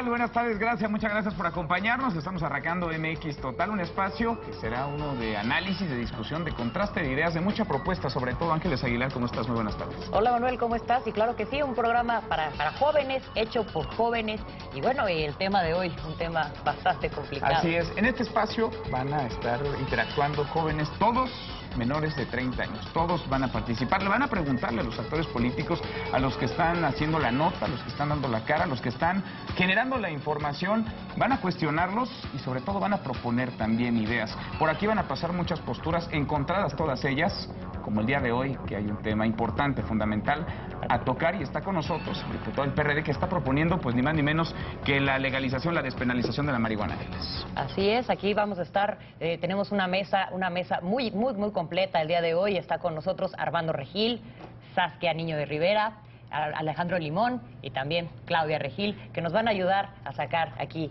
tal? Buenas tardes, muchas gracias por acompañarnos. Estamos arrancando MX Total, un espacio que será uno de análisis, de discusión, de contraste de ideas, de mucha propuesta, sobre todo. Ángeles Aguilar, ¿cómo estás? Muy buenas tardes. Hola Manuel, ¿cómo estás? Y claro que sí, un programa para jóvenes, hecho por jóvenes. Y bueno, el tema de hoy, un tema bastante complicado. Así es, en este espacio van a estar interactuando jóvenes, todos menores de 30 años. Todos van a participar, le van a preguntarle a los actores políticos, a los que están haciendo la nota, a los que están dando la cara, a los que están generando la información, van a cuestionarlos y sobre todo van a proponer también ideas. Por aquí van a pasar muchas posturas encontradas, todas ellas, como el día de hoy, que hay un tema importante, fundamental, a tocar, y está con nosotros el diputado del PRD que está proponiendo, pues ni más ni menos que la legalización, la despenalización de la marihuana. Así es, aquí vamos a estar, tenemos una mesa muy completa el día de hoy. Está con nosotros Armando Regil, Saskia Niño de Rivera, Alejandro Limón y también Claudia Regil, que nos van a ayudar a sacar aquí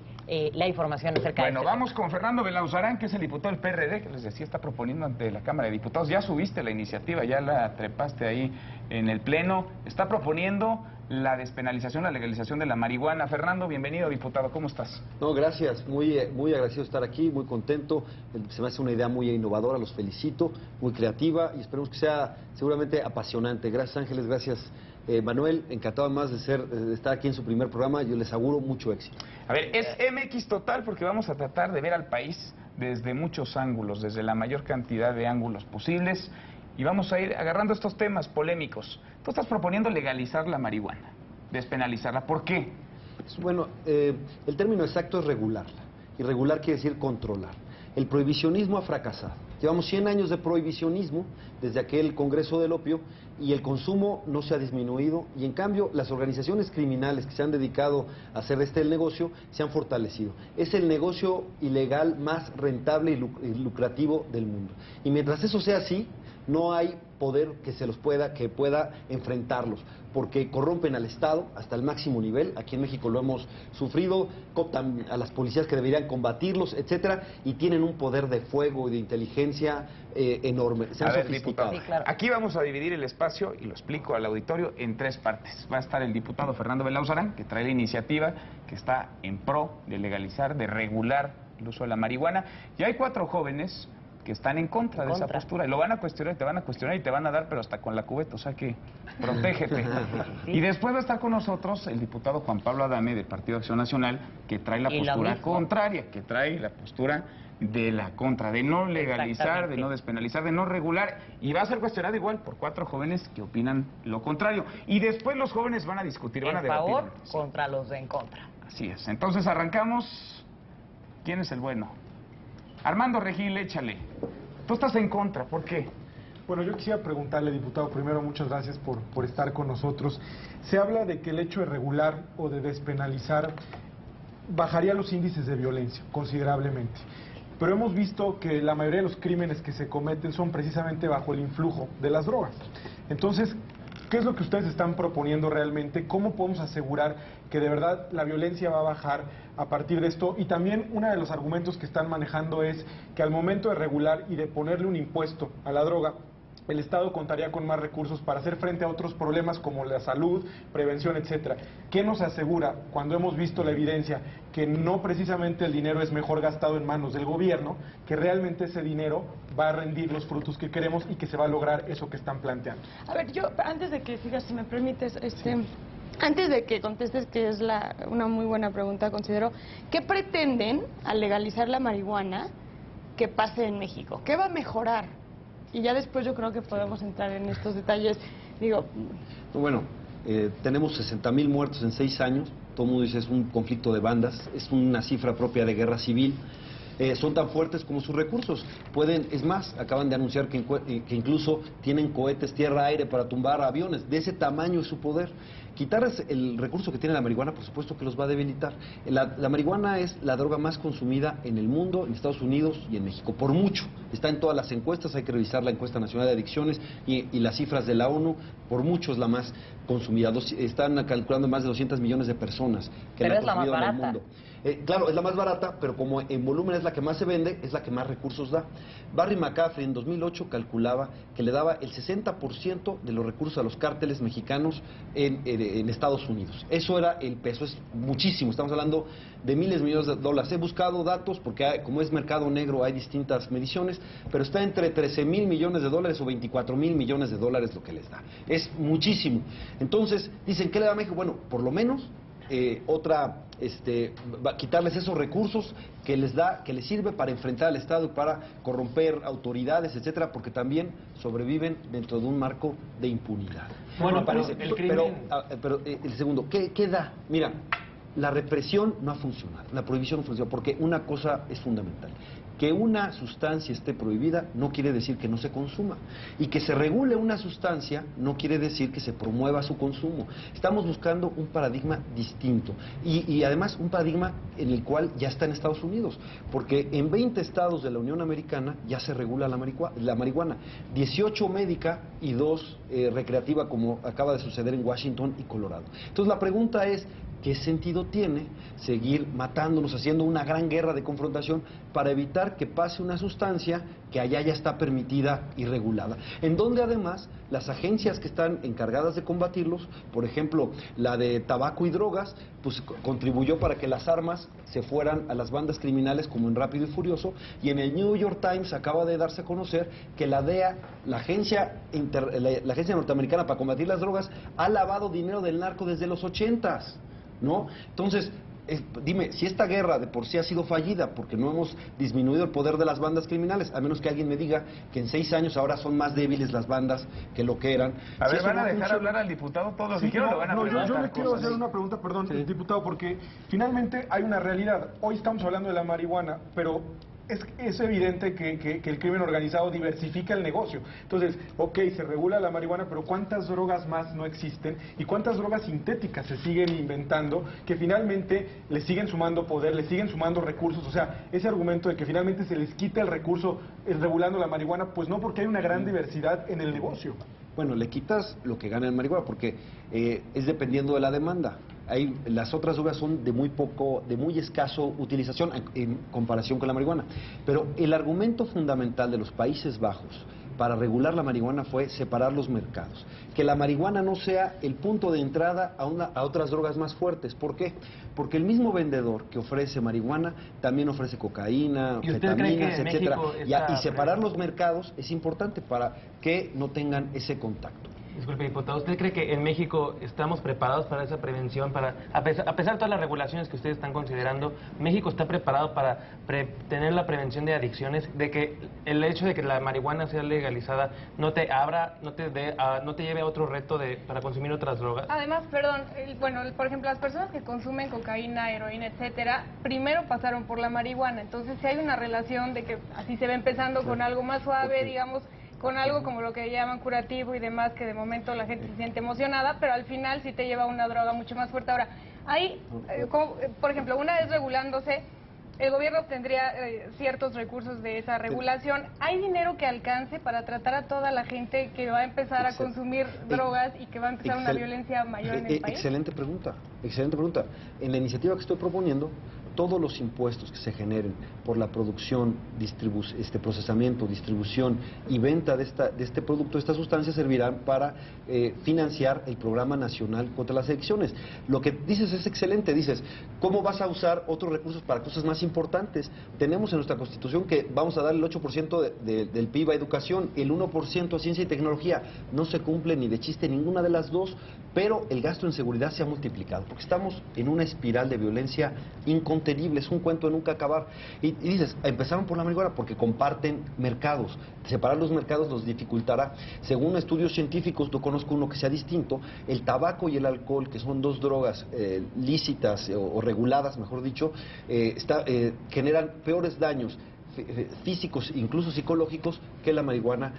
la información acerca de Bueno, vamos con Fernando Belauzarán, que es el diputado del PRD, que les decía, está proponiendo ante la Cámara de Diputados. Ya subiste la iniciativa, ya la trepaste ahí en el Pleno. Está proponiendo la despenalización, la legalización de la marihuana. Fernando, bienvenido, diputado, ¿cómo estás? No, gracias, muy agradecido de estar aquí, muy contento. Se me hace una idea muy innovadora, los felicito, muy creativa y esperemos que sea seguramente apasionante. Gracias, Ángeles, gracias, Manuel, encantado más de estar aquí en su primer programa. Yo les auguro mucho éxito. A ver, es MX Total porque vamos a tratar de ver al país desde muchos ángulos, desde la mayor cantidad de ángulos posibles, y vamos a ir agarrando estos temas polémicos. Tú estás proponiendo legalizar la marihuana, despenalizarla. ¿Por qué? Bueno, el término exacto es regularla, y regular quiere decir controlar. El prohibicionismo ha fracasado. Llevamos 100 años de prohibicionismo desde aquel Congreso del Opio y el consumo no se ha disminuido, y en cambio las organizaciones criminales que se han dedicado a hacer el negocio se han fortalecido. Es el negocio ilegal más rentable y lucrativo del mundo. Y mientras eso sea así, no hay poder que pueda enfrentarlos, porque corrompen al Estado hasta el máximo nivel. Aquí en México lo hemos sufrido, cooptan a las policías que deberían combatirlos, etcétera, y tienen un poder de fuego y de inteligencia enorme. A ver, diputado, sí, claro. Aquí vamos a dividir el espacio, y lo explico al auditorio, en tres partes. Va a estar el diputado Fernando Belauzarán, que trae la iniciativa, que está en pro de legalizar, de regular el uso de la marihuana, y hay 4 jóvenes que están en contra de esa postura, y lo van a cuestionar, y te van a cuestionar, y te van a dar, pero hasta con la cubeta, o sea que protégete. Sí. Y después va a estar con nosotros el diputado Juan Pablo Adame, del Partido Acción Nacional, que trae la postura contraria, que trae la postura de la contra, de no legalizar, de no despenalizar, de no regular, y va a ser cuestionado igual por 4 jóvenes que opinan lo contrario. Y después los jóvenes van a discutir, van a debatir. En favor contra los de en contra. Así es. Entonces arrancamos. ¿Quién es el bueno? Armando Regil, échale. Tú estás en contra, ¿por qué? Bueno, yo quisiera preguntarle, diputado, primero, muchas gracias por estar con nosotros. Se habla de que el hecho de regular o de despenalizar bajaría los índices de violencia considerablemente. Pero hemos visto que la mayoría de los crímenes que se cometen son precisamente bajo el influjo de las drogas. Entonces, ¿qué es lo que ustedes están proponiendo realmente? ¿Cómo podemos asegurar que de verdad la violencia va a bajar a partir de esto? Y también uno de los argumentos que están manejando es que al momento de regular y de ponerle un impuesto a la droga, el Estado contaría con más recursos para hacer frente a otros problemas como la salud, prevención, etcétera. ¿Qué nos asegura, cuando hemos visto la evidencia, que no precisamente el dinero es mejor gastado en manos del gobierno, que realmente ese dinero va a rendir los frutos que queremos y que se va a lograr eso que están planteando? A ver, yo, antes de que sigas, si me permites, antes de que contestes, que es una muy buena pregunta, considero, ¿qué pretenden al legalizar la marihuana que pase en México? ¿Qué va a mejorar? Y ya después yo creo que podemos entrar en estos detalles. Digo, bueno, tenemos 60,000 muertos en 6 años. Todo el mundo dice es un conflicto de bandas, es una cifra propia de guerra civil. Son tan fuertes como sus recursos. Es más, acaban de anunciar que incluso tienen cohetes tierra-aire para tumbar aviones. De ese tamaño es su poder. Quitar el recurso que tiene la marihuana, por supuesto que los va a debilitar. La marihuana es la droga más consumida en el mundo, en Estados Unidos y en México, por mucho. Está en todas las encuestas, hay que revisar la encuesta nacional de adicciones y las cifras de la ONU, por mucho es la más consumida. Están calculando más de 200 millones de personas que la han consumido en el mundo. Claro, es la más barata, pero como en volumen es la que más se vende, es la que más recursos da. Barry McCaffrey en 2008 calculaba que le daba el 60% de los recursos a los cárteles mexicanos en Estados Unidos. Eso era el peso, es muchísimo, estamos hablando de miles de millones de dólares. He buscado datos porque como es mercado negro hay distintas mediciones, pero está entre 13,000 millones de dólares o 24,000 millones de dólares lo que les da. Es muchísimo. Entonces, dicen, ¿qué le da a México? Bueno, por lo menos quitarles esos recursos que les sirve para enfrentar al Estado, para corromper autoridades, etcétera, porque también sobreviven dentro de un marco de impunidad. Bueno, pero el segundo, ¿qué da? Mira, la represión no ha funcionado, la prohibición no funciona, porque una cosa es fundamental. Que una sustancia esté prohibida no quiere decir que no se consuma. Y que se regule una sustancia no quiere decir que se promueva su consumo. Estamos buscando un paradigma distinto. Y además un paradigma en el cual ya está en Estados Unidos. Porque en 20 estados de la Unión Americana ya se regula la marihuana. 18 médica y 2 recreativa, como acaba de suceder en Washington y Colorado. Entonces la pregunta es, ¿qué sentido tiene seguir matándonos, haciendo una gran guerra de confrontación para evitar que pase una sustancia que allá ya está permitida y regulada? En donde además las agencias que están encargadas de combatirlos, por ejemplo, la de tabaco y drogas, pues contribuyó para que las armas se fueran a las bandas criminales como en Rápido y Furioso, y en el New York Times acaba de darse a conocer que la DEA, la agencia norteamericana para combatir las drogas, ha lavado dinero del narco desde los 80s. ¿No? Entonces, dime, si esta guerra de por sí ha sido fallida porque no hemos disminuido el poder de las bandas criminales, a menos que alguien me diga que en 6 años ahora son más débiles las bandas que lo que eran. A ver, ¿van a dejar hablar al diputado? Todos los que quiero lo van a preguntar. Yo le quiero hacer una pregunta, perdón, diputado, porque finalmente hay una realidad. Hoy estamos hablando de la marihuana, pero es evidente que el crimen organizado diversifica el negocio. Entonces, se regula la marihuana, pero ¿cuántas drogas más no existen? ¿Y cuántas drogas sintéticas se siguen inventando que finalmente le siguen sumando poder, le siguen sumando recursos? O sea, ese argumento de que finalmente se les quita el recurso regulando la marihuana, pues no, porque hay una gran diversidad en el negocio. Bueno, le quitas lo que gana el marihuana porque es dependiendo de la demanda. Las otras drogas son de muy escaso utilización en comparación con la marihuana. Pero el argumento fundamental de los Países Bajos para regular la marihuana fue separar los mercados. Que la marihuana no sea el punto de entrada a otras drogas más fuertes. ¿Por qué? Porque el mismo vendedor que ofrece marihuana también ofrece cocaína, anfetaminas, etcétera. Y separar los mercados es importante para que no tengan ese contacto. Disculpe, diputado, ¿usted cree que en México estamos preparados para esa prevención? A pesar de todas las regulaciones que ustedes están considerando, ¿México está preparado para tener la prevención de adicciones? De que el hecho de que la marihuana sea legalizada no te lleve a otro reto para consumir otras drogas. Además, perdón, por ejemplo, las personas que consumen cocaína, heroína, etcétera, primero pasaron por la marihuana. Entonces, si hay una relación de que así se va empezando con algo más suave, digamos, con algo como lo que llaman curativo y demás, que de momento la gente se siente emocionada, pero al final sí te lleva a una droga mucho más fuerte. Ahora, hay, por ejemplo, una vez regulándose, el gobierno tendría ciertos recursos de esa regulación. ¿Hay dinero que alcance para tratar a toda la gente que va a empezar a consumir drogas y que va a empezar una violencia mayor en el país? Excelente pregunta, excelente pregunta. En la iniciativa que estoy proponiendo, todos los impuestos que se generen por la producción, procesamiento, distribución y venta de este producto, de esta sustancia, servirán para financiar el Programa Nacional contra las Adicciones. Lo que dices es excelente, dices, ¿cómo vas a usar otros recursos para cosas más importantes? Tenemos en nuestra Constitución que vamos a dar el 8% del PIB a educación, el 1% a ciencia y tecnología. No se cumple ni de chiste ninguna de las dos, pero el gasto en seguridad se ha multiplicado, porque estamos en una espiral de violencia incontenible. Es un cuento de nunca acabar. Y dices, empezaron por la marihuana porque comparten mercados. Separar los mercados los dificultará. Según estudios científicos, no conozco uno que sea distinto, el tabaco y el alcohol, que son dos drogas lícitas o reguladas, mejor dicho, generan peores daños físicos, incluso psicológicos, que la marihuana,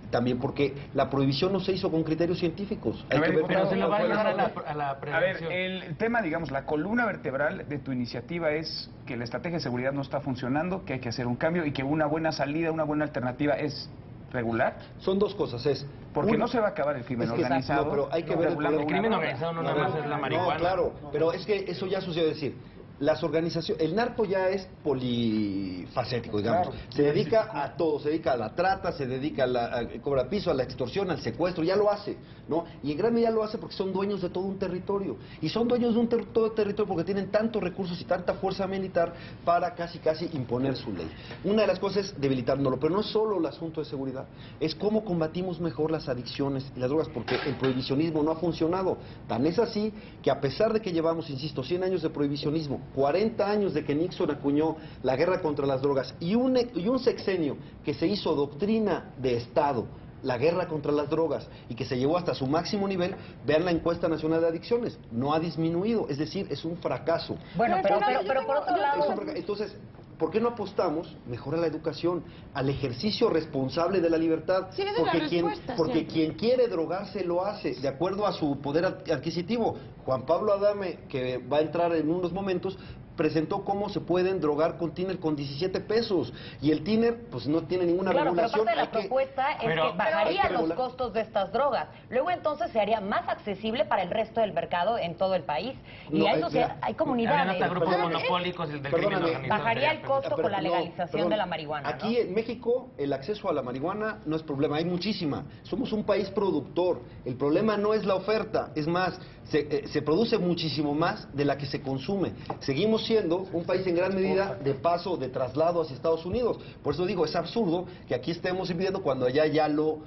también porque la prohibición no se hizo con criterios científicos. Pero se lo va a llevar a la prevención. A ver, el tema, digamos, la columna vertebral de tu iniciativa es que la estrategia de seguridad no está funcionando, que hay que hacer un cambio y que una buena salida, una buena alternativa es regular. Son dos cosas, porque no se va a acabar el crimen organizado. No, pero hay que ver el crimen organizado no nada más es la marihuana. No, claro, pero es que eso ya sucedió. Es decir, las organizaciones, el narco ya es polifacético, digamos. Claro. Se dedica a todo, se dedica a la trata, se dedica a cobrar piso, a la extorsión, al secuestro, ya lo hace, ¿no? Y en gran medida lo hace porque son dueños de todo un territorio. Y son dueños de todo territorio porque tienen tantos recursos y tanta fuerza militar para casi imponer su ley. Una de las cosas es debilitándolo, pero no es solo el asunto de seguridad, es cómo combatimos mejor las adicciones y las drogas, porque el prohibicionismo no ha funcionado. Tan es así que a pesar de que llevamos, insisto, 100 años de prohibicionismo, 40 años de que Nixon acuñó la guerra contra las drogas y un sexenio que se hizo doctrina de Estado, la guerra contra las drogas, y que se llevó hasta su máximo nivel, vean la encuesta nacional de adicciones, no ha disminuido, es decir, es un fracaso. Bueno, pero por otro lado... Entonces, ¿por qué no apostamos mejor a la educación, al ejercicio responsable de la libertad? Sí, esa es la respuesta, porque quien quiere drogarse lo hace, de acuerdo a su poder adquisitivo. Juan Pablo Adame, que va a entrar en unos momentos, presentó cómo se pueden drogar con tiner con 17 pesos. Y el tiner, pues no tiene ninguna regulación. Pero parte de la propuesta es que bajaría los costos de estas drogas. Luego entonces se haría más accesible para el resto del mercado en todo el país. Y a eso hay comunidades. Hasta grupos monopólicos del crimen organizado. Bajaría el costo con la legalización de la marihuana. Aquí en México el acceso a la marihuana no es problema, hay muchísima. Somos un país productor. El problema no es la oferta, es más, se produce muchísimo más de la que se consume. Seguimos siendo un país en gran medida de paso, de traslado hacia Estados Unidos. Por eso digo, es absurdo que aquí estemos impidiendo cuando allá ya lo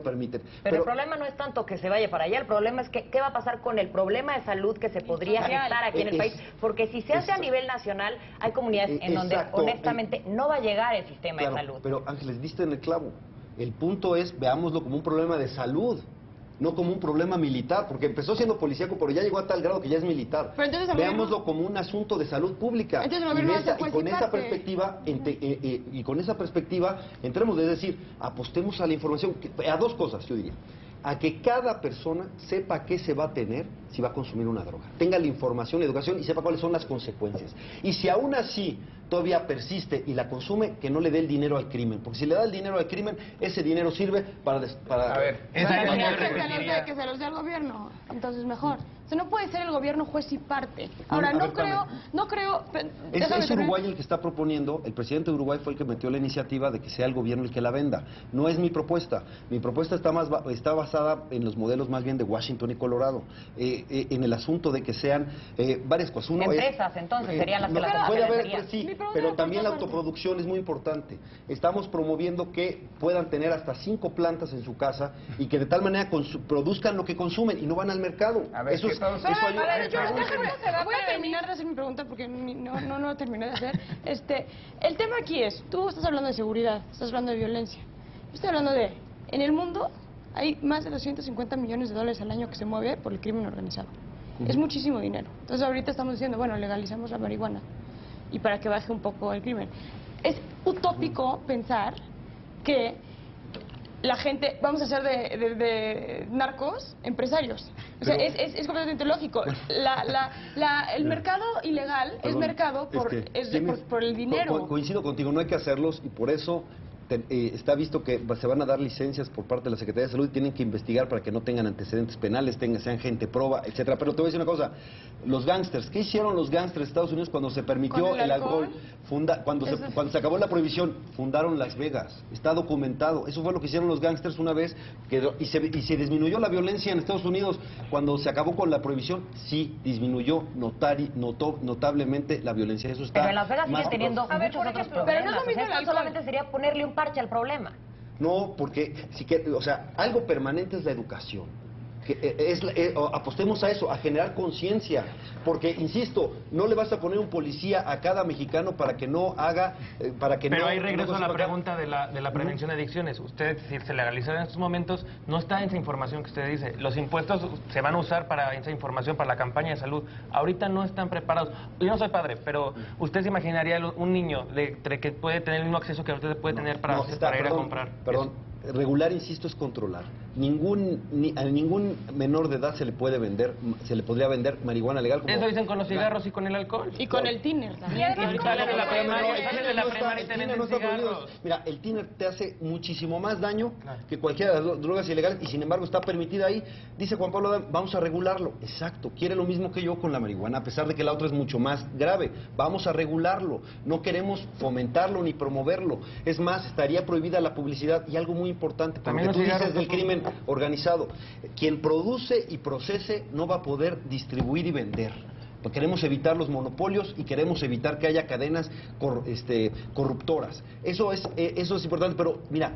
permiten. Pero el problema no es tanto que se vaya para allá, el problema es que qué va a pasar con el problema de salud que se podría gestar aquí en el país, porque si se hace a nivel nacional, hay comunidades en donde honestamente no va a llegar el sistema de salud. Pero Ángeles, diste en el clavo. El punto es, veámoslo como un problema de salud, no como un problema militar, porque empezó siendo policíaco, pero ya llegó a tal grado que ya es militar. Veámoslo como un asunto de salud pública. Y con esa perspectiva entremos, es decir, apostemos a la información, a dos cosas, yo diría. A que cada persona sepa qué se va a tener si va a consumir una droga. Tenga la información, la educación y sepa cuáles son las consecuencias. Y si aún así todavía persiste y la consume, que no le dé el dinero al crimen. Porque si le da el dinero al crimen, ese dinero sirve para... A ver, que se los dé al gobierno, entonces mejor. O sea, no puede ser el gobierno juez y parte. Ahora, no creo... Es Uruguay el que está proponiendo, el presidente de Uruguay fue el que metió la iniciativa de que sea el gobierno el que la venda. No es mi propuesta. Mi propuesta está basada en los modelos más bien de Washington y Colorado, en el asunto de que sean varias cosas. Empresas, entonces, serían las que las puede haber, sí, pero también la autoproducción es muy importante. Estamos promoviendo que puedan tener hasta 5 plantas en su casa y que de tal manera produzcan lo que consumen y no van al mercado. A ver, eso es... Voy a terminar de hacer mi pregunta porque no terminé de hacer. El tema aquí es, tú estás hablando de seguridad, estás hablando de violencia. Yo estoy hablando de, en el mundo hay más de 250 millones de dólares al año que se mueve por el crimen organizado. Es muchísimo dinero. Entonces ahorita estamos diciendo, bueno, legalizamos la marihuana y para que baje un poco el crimen. Es utópico pensar que la gente, vamos a hacer de narcos empresarios. O sea, es completamente lógico. El mercado ilegal es mercado por el dinero. Coincido contigo, no hay que hacerlos y por eso está visto que se van a dar licencias por parte de la Secretaría de Salud y tienen que investigar para que no tengan antecedentes penales, sean gente proba, etcétera. Pero te voy a decir una cosa, los gángsters, ¿qué hicieron los gángsters de Estados Unidos cuando se permitió el alcohol? Cuando se acabó la prohibición, fundaron Las Vegas, está documentado. Eso fue lo que hicieron los gángsters una vez, y se disminuyó la violencia en Estados Unidos cuando se acabó con la prohibición. Sí, disminuyó notablemente la violencia. Eso está. Pero en Las Vegas sigue teniendo muchos otros problemas. Pero no es lo mismo, esto solamente sería ponerle un parche al problema. No, porque algo permanente es la educación. Apostemos a eso, a generar conciencia, porque insisto, no le vas a poner un policía a cada mexicano para que no haga, Pero ahí regreso a la pregunta de la prevención de adicciones. Usted, si se legalizara en estos momentos, no está en esa información que usted dice. Los impuestos se van a usar para esa información, para la campaña de salud. Ahorita no están preparados. Yo no soy padre, pero usted se imaginaría un niño que puede tener el mismo acceso que usted puede tener para ir a comprar. Perdón. Regular, insisto, es controlar. A ningún menor de edad se le podría vender marihuana legal. Como... Eso dicen con los cigarros y con el alcohol. Y con el tiner también. Y sales de la primaria y te venden cigarros. Mira, el tiner te hace muchísimo más daño que cualquiera de las drogas ilegales y sin embargo está permitida ahí. Dice Juan Pablo Adame, vamos a regularlo. Exacto, quiere lo mismo que yo con la marihuana, a pesar de que la otra es mucho más grave. Vamos a regularlo. No queremos fomentarlo ni promoverlo. Es más, estaría prohibida la publicidad y algo muy importante, porque tú dices del crimen organizado. Quien produce y procese no va a poder distribuir y vender. Queremos evitar los monopolios y queremos evitar que haya cadenas corruptoras. Eso es importante, pero mira,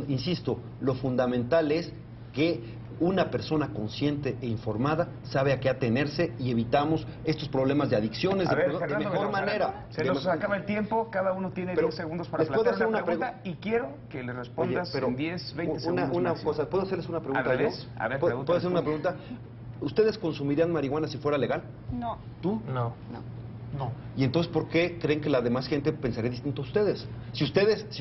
insisto, lo fundamental es que una persona consciente e informada sabe a qué atenerse y evitamos estos problemas de adicciones de mejor manera. Se nos acaba el tiempo, cada uno tiene 10 segundos para plantear una pregunta y quiero que le respondas en 10, 20 segundos. Una cosa, ¿puedo hacerles una pregunta? A ver, ¿Puedo hacer una pregunta? ¿Ustedes consumirían marihuana si fuera legal? No. ¿Tú? No. ¿Y entonces por qué creen que la demás gente pensaría distinto a ustedes? Si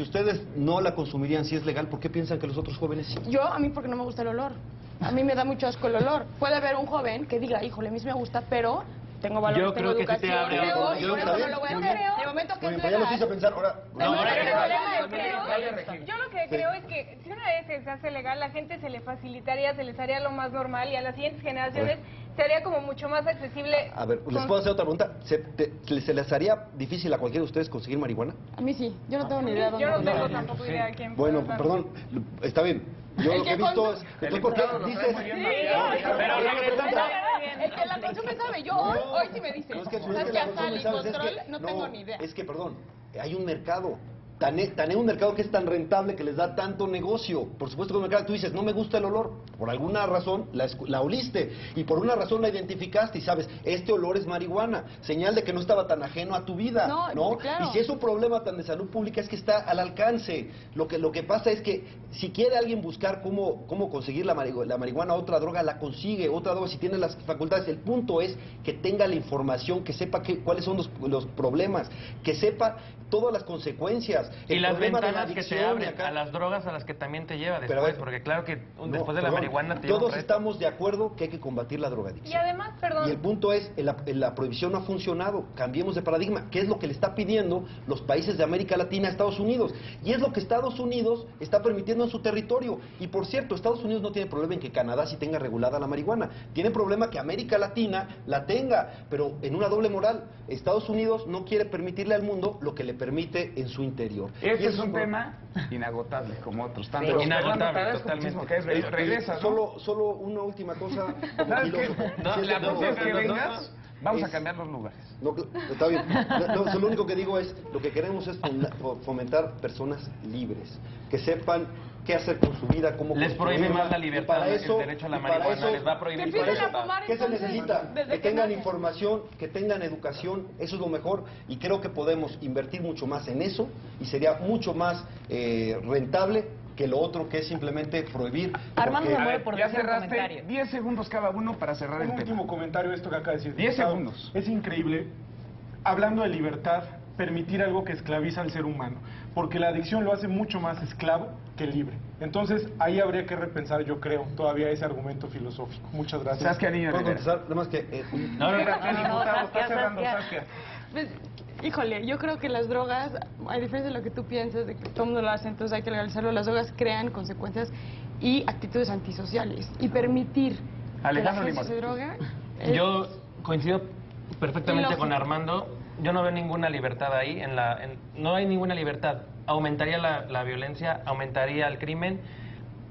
ustedes no la consumirían si es legal, ¿por qué piensan que los otros jóvenes sí? A mí porque no me gusta el olor. A mí me da mucho asco el olor. Puede haber un joven que diga, híjole, a mí sí me gusta, pero tengo valores, yo tengo creo que educación, sí te abre y por eso no lo voy a hacer. De momento que es Ya los hice legal. pensar, ahora... Yo lo que creo es que si una vez se hace legal, la gente se le facilitaría, se les haría lo más normal y a las siguientes generaciones sería como mucho más accesible. A ver, ¿les puedo hacer otra pregunta? ¿Se les haría difícil a cualquiera de ustedes conseguir marihuana? A mí sí, yo no tengo ni idea. Yo no tengo tampoco idea de quién. Bueno, perdón, está bien. Yo lo que he visto es... Entonces, ¿por qué dices...? El que la consume sabe, yo hoy sí me dice. ¿Sabes qué? Hasta el control no tengo ni idea. Es que, perdón, hay un mercado. Tan es un mercado que es tan rentable que les da tanto negocio. Por supuesto que un mercado, tú dices, no me gusta el olor. Por alguna razón la oliste y por una razón la identificaste y sabes, este olor es marihuana. Señal de que no estaba tan ajeno a tu vida, ¿no? Claro. Y si es un problema tan de salud pública es que está al alcance. Lo que pasa es que si quiere alguien buscar cómo conseguir la marihuana, otra droga, la consigue. Otra droga, si tiene las facultades. El punto es que tenga la información, que sepa cuáles son los problemas, que sepa todas las consecuencias. Y las ventanas que se abren a las drogas a las que también te lleva después, porque claro que después de la marihuana te lleva todos estamos de acuerdo que hay que combatir la drogadicción. Y además, perdón. Y el punto es, la prohibición no ha funcionado, cambiemos de paradigma, que es lo que le está pidiendo los países de América Latina a Estados Unidos. Y es lo que Estados Unidos está permitiendo en su territorio. Y por cierto, Estados Unidos no tiene problema en que Canadá sí tenga regulada la marihuana. Tiene problema que América Latina la tenga, pero en una doble moral. Estados Unidos no quiere permitirle al mundo lo que le permite en su interior. Este es un tema inagotable, como otros tantos. Sí, inagotable, totalmente. Regresa, ¿no? Solo una última cosa. ¿Sabes qué? La próxima vez que vengas, vamos a cambiar los lugares. No, está bien. Lo único que digo es, lo que queremos es fomentar personas libres, que sepan qué hacer con su vida, cómo les prohíbe más la libertad, el derecho a la marihuana, les va a prohibir. ¿Qué se necesita? Que tengan información, que tengan educación, eso es lo mejor, y creo que podemos invertir mucho más en eso, y sería mucho más rentable que lo otro, que es simplemente prohibir. Armando se mueve por ya decir un cerraste comentario. 10 segundos cada uno para cerrar el Un tema. último comentario, esto que acaba de decir. 10 diputado. segundos. Es increíble, hablando de libertad, permitir algo que esclaviza al ser humano, porque la adicción lo hace mucho más esclavo que libre. Entonces, ahí habría que repensar, yo creo, todavía ese argumento filosófico. Muchas gracias. Saskia Niño de ¿Puedo Rivera. contestar? Nada más que... Está cerrando, Saskia. Pues, híjole, yo creo que las drogas, a diferencia de lo que tú piensas, de que todo el mundo lo hace, entonces hay que legalizarlo, las drogas crean consecuencias y actitudes antisociales. Y permitir Alejandro que la gente Limón. se droga... Yo coincido perfectamente con Armando. Yo no veo ninguna libertad ahí. No hay ninguna libertad. Aumentaría la violencia, aumentaría el crimen,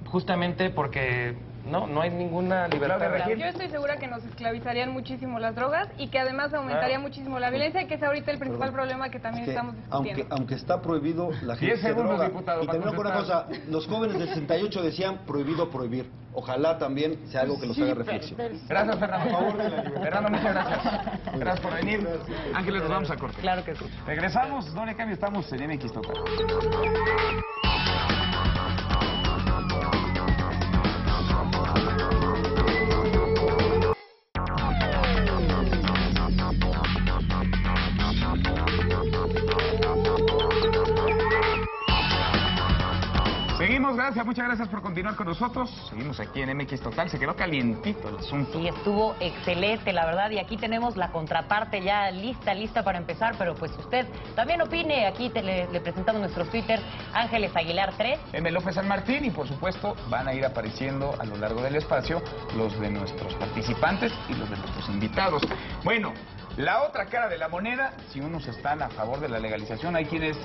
justamente porque no hay ninguna libertad. Yo estoy segura que nos esclavizarían muchísimo las drogas y que además aumentaría muchísimo la violencia, que es ahorita el principal problema que también estamos discutiendo. Aunque está prohibido, la gente 10 se segundos, droga. diputado, Y termino con una cosa, contestar. los jóvenes del 68 decían prohibido prohibir. Ojalá también sea algo que los haga reflexionar. Gracias, Fernando. Fernando, muchas gracias. Gracias por venir. Ángeles, nos vamos a corte. Claro que sí. Regresamos, no le cambie, estamos en MX Total. Seguimos, gracias, muchas gracias por continuar con nosotros. Seguimos aquí en MX Total, se quedó calientito el asunto. Sí, estuvo excelente, la verdad, y aquí tenemos la contraparte ya lista para empezar, pero pues usted también opine. Aquí le presentamos nuestros Twitter, Ángeles Aguilar 3. M. López San Martín, y por supuesto van a ir apareciendo a lo largo del espacio los de nuestros participantes y los de nuestros invitados. Bueno, la otra cara de la moneda, si unos están a favor de la legalización, hay quienes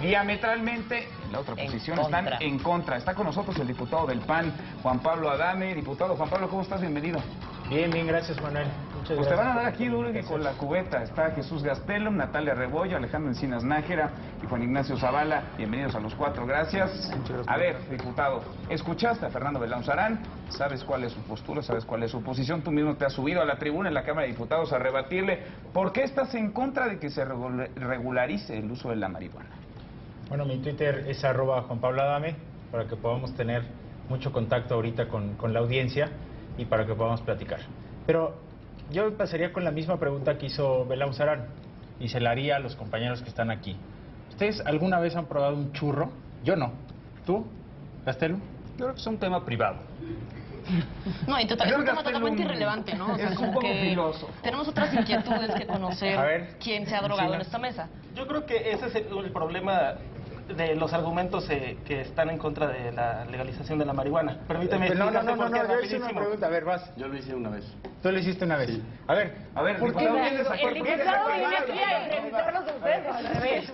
diametralmente en la otra posición están en contra. Está con nosotros el diputado del PAN, Juan Pablo Adame. Diputado Juan Pablo, ¿cómo estás? Bienvenido. Bien, gracias, Manuel. Muchas Pues gracias. te van a dar aquí duro que con la cubeta. Está Jesús Gastelum, Natalia Rebollo, Alejandro Encinas Nájera y Juan Ignacio Zavala. Bienvenidos a los cuatro, gracias. A ver, diputado, escuchaste a Fernando Belaunzarán, sabes cuál es su postura, sabes cuál es su posición. Tú mismo te has subido a la tribuna en la Cámara de Diputados a rebatirle. ¿Por qué estás en contra de que se regularice el uso de la marihuana? Bueno, mi Twitter es @JuanPabloAdame, para que podamos tener mucho contacto ahorita con la audiencia y para que podamos platicar. Pero yo pasaría con la misma pregunta que hizo Belaunzarán y se la haría a los compañeros que están aquí. ¿Ustedes alguna vez han probado un churro? Yo no. ¿Tú, Castelo? Yo creo que es un tema privado. No, y es un tema totalmente irrelevante, ¿no? O sea, es un como poco que filoso. tenemos otras inquietudes que conocer. A ver, quién se ha drogado en esta mesa. Yo creo que ese es el problema de los argumentos que están en contra de la legalización de la marihuana. Permíteme No, explicarte por qué yo hice una rapidísimo. pregunta. A ver, vas. Yo lo hice una vez. Tú lo hiciste una vez. Sí. A ver, ¿por qué vienes a El diputado viene aquí a entrevistarlos a ustedes al revés.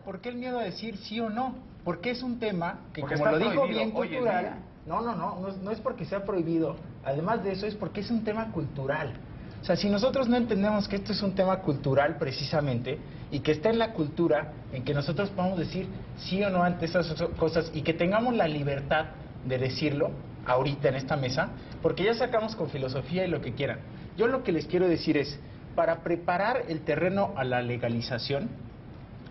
¿Por qué el miedo a decir sí o no? Porque es un tema que, Porque como lo está dijo prohibido bien hoy en cultural, día. no es porque sea prohibido. Además de eso, es porque es un tema cultural. O sea, si nosotros no entendemos que esto es un tema cultural precisamente, y que está en la cultura, en que nosotros podamos decir sí o no ante esas cosas, y que tengamos la libertad de decirlo ahorita en esta mesa, porque ya sacamos con filosofía y lo que quieran. Yo lo que les quiero decir es, para preparar el terreno a la legalización,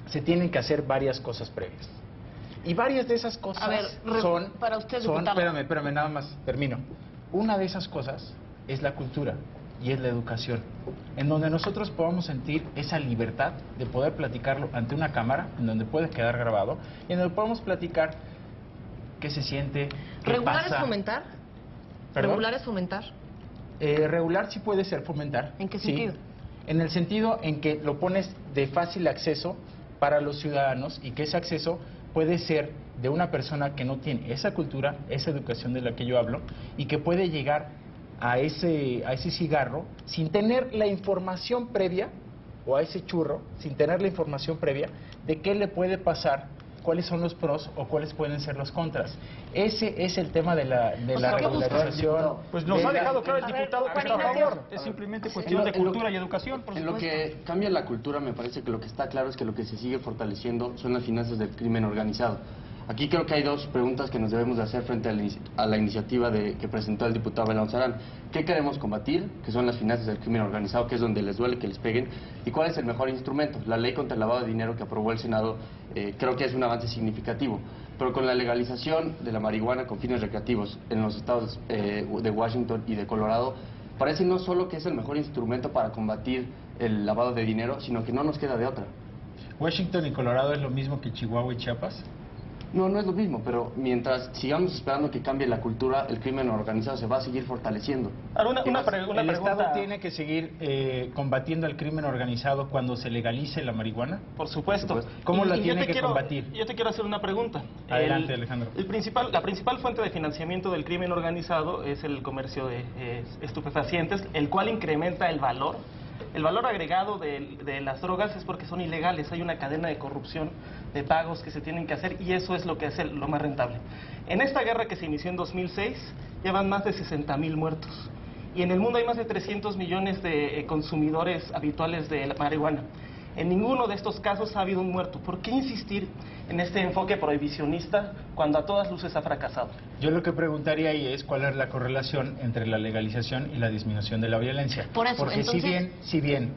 se tienen que hacer varias cosas previas. Y varias de esas cosas A ver, son... para usted, diputado. Espérame, nada más, termino. Una de esas cosas es la cultura y es la educación, en donde nosotros podamos sentir esa libertad de poder platicarlo ante una cámara, en donde puede quedar grabado, y en donde podamos platicar qué se siente, qué ¿Regular pasa. es fomentar? ¿Perdón? ¿Regular es fomentar? Regular sí puede ser fomentar. ¿En qué sí. sentido? En el sentido en que lo pones de fácil acceso para los ciudadanos y que ese acceso puede ser de una persona que no tiene esa cultura, esa educación de la que yo hablo, y que puede llegar a ese cigarro sin tener la información previa, o a ese churro, sin tener la información previa de qué le puede pasar, cuáles son los pros o cuáles pueden ser los contras. Ese es el tema de la regularización. Pues nos ha dejado claro el diputado que Juan está a Ignacio. favor. Es simplemente cuestión de cultura y educación, por En lo supuesto. que cambia la cultura, me parece que lo que está claro es que lo que se sigue fortaleciendo son las finanzas del crimen organizado. Aquí creo que hay dos preguntas que nos debemos de hacer frente a la iniciativa que presentó el diputado Belaunzarán. ¿Qué queremos combatir? Que son las finanzas del crimen organizado, que es donde les duele que les peguen. ¿Y cuál es el mejor instrumento? La ley contra el lavado de dinero que aprobó el Senado creo que es un avance significativo. Pero con la legalización de la marihuana con fines recreativos en los estados de Washington y de Colorado, parece no solo que es el mejor instrumento para combatir el lavado de dinero, sino que no nos queda de otra. ¿Washington y Colorado es lo mismo que Chihuahua y Chiapas? No, no es lo mismo, pero mientras sigamos esperando que cambie la cultura, el crimen organizado se va a seguir fortaleciendo. Ahora, una El pregunta. Estado tiene que seguir combatiendo al crimen organizado cuando se legalice la marihuana. Por supuesto. ¿Cómo la yo tiene te que quiero- combatir? Yo te quiero hacer una pregunta. Adelante, Alejandro. La principal fuente de financiamiento del crimen organizado es el comercio de estupefacientes, el cual incrementa el valor. El valor agregado de las drogas es porque son ilegales. Hay una cadena de corrupción, de pagos que se tienen que hacer, y eso es lo que hace lo más rentable. En esta guerra que se inició en 2006, llevan más de 60,000 muertos. Y en el mundo hay más de 300 millones de consumidores habituales de la marihuana. En ninguno de estos casos ha habido un muerto. ¿Por qué insistir en este enfoque prohibicionista cuando a todas luces ha fracasado? Yo lo que preguntaría ahí es cuál es la correlación entre la legalización y la disminución de la violencia. Por eso, porque entonces- si bien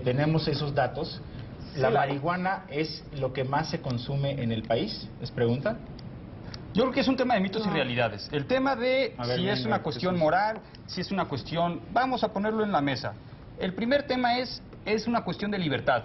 tenemos esos datos, ¿la marihuana es lo que más se consume en el país? ¿Es pregunta? Yo creo que es un tema de mitos y realidades. El tema de A ver, si es venga, una cuestión Jesús. moral, si es una cuestión... Vamos a ponerlo en la mesa. El primer tema es una cuestión de libertad.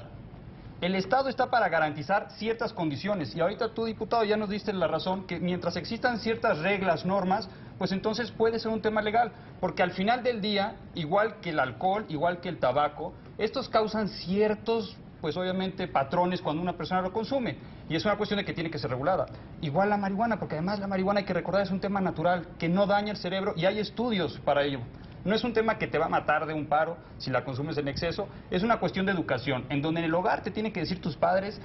El Estado está para garantizar ciertas condiciones. Y ahorita tú, diputado, ya nos diste la razón que mientras existan ciertas reglas, normas, pues entonces puede ser un tema legal. Porque al final del día, igual que el alcohol, igual que el tabaco, estos causan ciertos, pues obviamente, patrones cuando una persona lo consume. Y es una cuestión de que tiene que ser regulada. Igual la marihuana, porque además la marihuana, hay que recordar, es un tema natural, que no daña el cerebro y hay estudios para ello. No es un tema que te va a matar de un paro si la consumes en exceso, es una cuestión de educación, en donde en el hogar te tienen que decir tus padres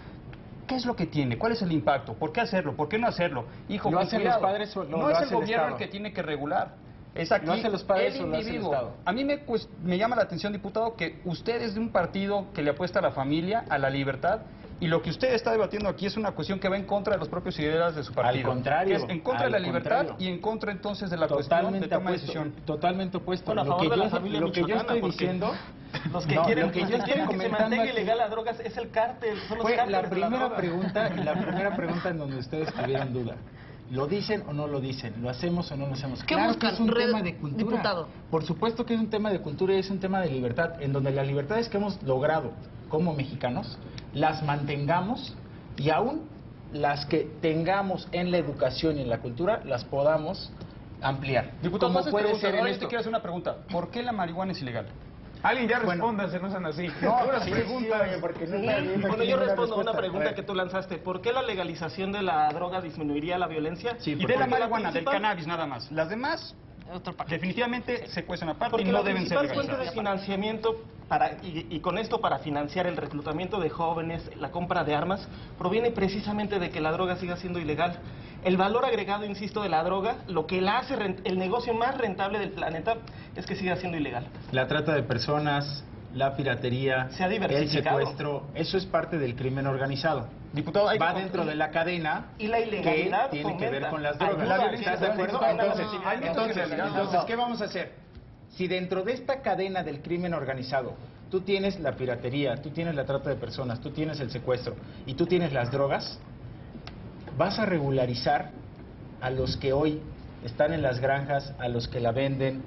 qué es lo que tiene, cuál es el impacto, por qué hacerlo, por qué no hacerlo. Hijo, ¿Lo con hacen cuidado. los padres o no es el gobierno el que tiene que regular? Es aquí ¿Lo hacen los padres el o lo hace el individuo. Estado? A mí me llama la atención, diputado, que usted es de un partido que le apuesta a la familia, a la libertad, y lo que usted está debatiendo aquí es una cuestión que va en contra de los propios ideales de su partido. Al contrario. Que es en contra de la libertad y en contra entonces de la cuestión de toma de decisión. Totalmente opuesto. Bueno, a favor de la familia lo que yo michoacana, estoy porque diciendo... Los que No, quieren, lo que yo los estoy quieren que se comentando mantenga aquí- ilegal las drogas es el cártel, son los Fue cárteles la de primera droga. pregunta en donde ustedes tuvieron duda. ¿Lo dicen o no lo dicen? ¿Lo hacemos o no lo hacemos? ¿Qué Claro buscan? que es un Red- tema de cultura. diputado. Por supuesto que es un tema de cultura y es un tema de libertad, en donde las libertades que hemos logrado como mexicanos, las mantengamos y aún las que tengamos en la educación y en la cultura, las podamos ampliar. Diputado, Como ¿haces puede preguntas? ser en Ahora yo esto. te quiero hacer una pregunta. ¿Por qué la marihuana es ilegal? Alguien ya Bueno. respóndase, no sean así. No, Puras sí, preguntas. sí, oye, porque no Sí. está bien, Bueno, aquí yo ninguna respondo a una respuesta. pregunta que tú lanzaste. ¿Por qué la legalización de la droga disminuiría la violencia? Sí, Y porque de la Porque marihuana, del principal- cannabis nada más. Las demás definitivamente se cuecen aparte Porque y no la deben ser principal fuente de legalizadas. financiamiento y con esto para financiar el reclutamiento de jóvenes, la compra de armas, proviene precisamente de que la droga siga siendo ilegal. El valor agregado, insisto, de la droga, lo que la hace el negocio más rentable del planeta, es que siga siendo ilegal. La trata de personas, la piratería, Se ha el diversificado. secuestro, eso es parte del crimen organizado. Diputado, hay Va que- dentro de la cadena Y la ilegalidad que tiene que ver fomenta. con las drogas. Ayuda, La violencia, ¿estás de acuerdo? Entonces, ¿qué vamos a hacer? Si dentro de esta cadena del crimen organizado tú tienes la piratería, tú tienes la trata de personas, tú tienes el secuestro y tú tienes las drogas, vas a regularizar a los que hoy están en las granjas, a los que la venden,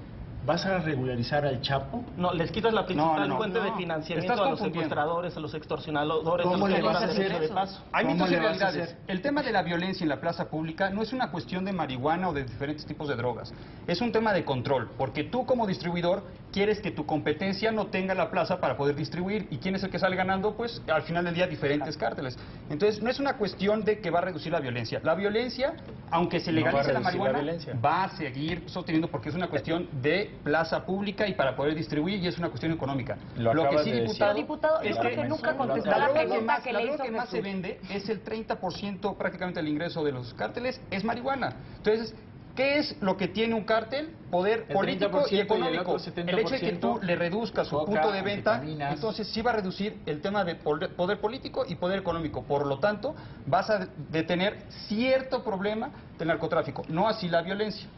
vas a regularizar al Chapo. No, les quitas la principal no, fuente de no. financiamiento Estás a los confundiendo. secuestradores, a los extorsionadores, ¿Cómo a los le vas a violadores hacer de eso? paso. Hay ¿Cómo mitos y le vas a realidades. hacer? El tema de la violencia en la plaza pública no es una cuestión de marihuana o de diferentes tipos de drogas. Es un tema de control, porque tú como distribuidor quieres que tu competencia no tenga la plaza para poder distribuir. ¿Y quién es el que sale ganando? Pues al final del día diferentes cárteles. Entonces no es una cuestión de que va a reducir la violencia. La violencia, aunque se No va a legalice la reducir la marihuana, violencia. va a seguir sosteniendo porque es una cuestión de plaza pública y para poder distribuir y es una cuestión económica. Lo que acabas sí, de decir. diputado, Pero, diputado, yo es creo que nunca Lo contestó acabas la de droga pregunta más, que la le droga hizo que más se Jesús. vende es el 30% prácticamente del ingreso de los cárteles, es marihuana. Entonces, ¿qué es lo que tiene un cártel? Poder El político 30% y y el económico. otro 70% El hecho de que tú le reduzcas su coca, punto de venta, anfetaminas. entonces sí va a reducir el tema de poder político y poder económico. Por lo tanto, vas a detener cierto problema del narcotráfico, no así la violencia.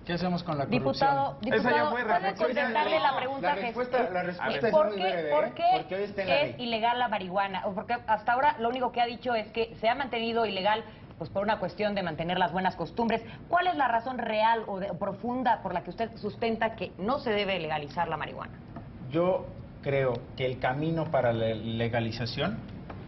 ¿Qué hacemos con la corrupción? Diputado, Esa ya diputado, fue ¿puede reflexión. contestarle la pregunta La que respuesta es ¿por muy qué, breve, ¿por ¿eh? qué Porque hoy está en la es ley. ilegal la marihuana? O porque hasta ahora lo único que ha dicho es que se ha mantenido ilegal pues por una cuestión de mantener las buenas costumbres. ¿Cuál es la razón real o profunda por la que usted sustenta que no se debe legalizar la marihuana? Yo creo que el camino para la legalización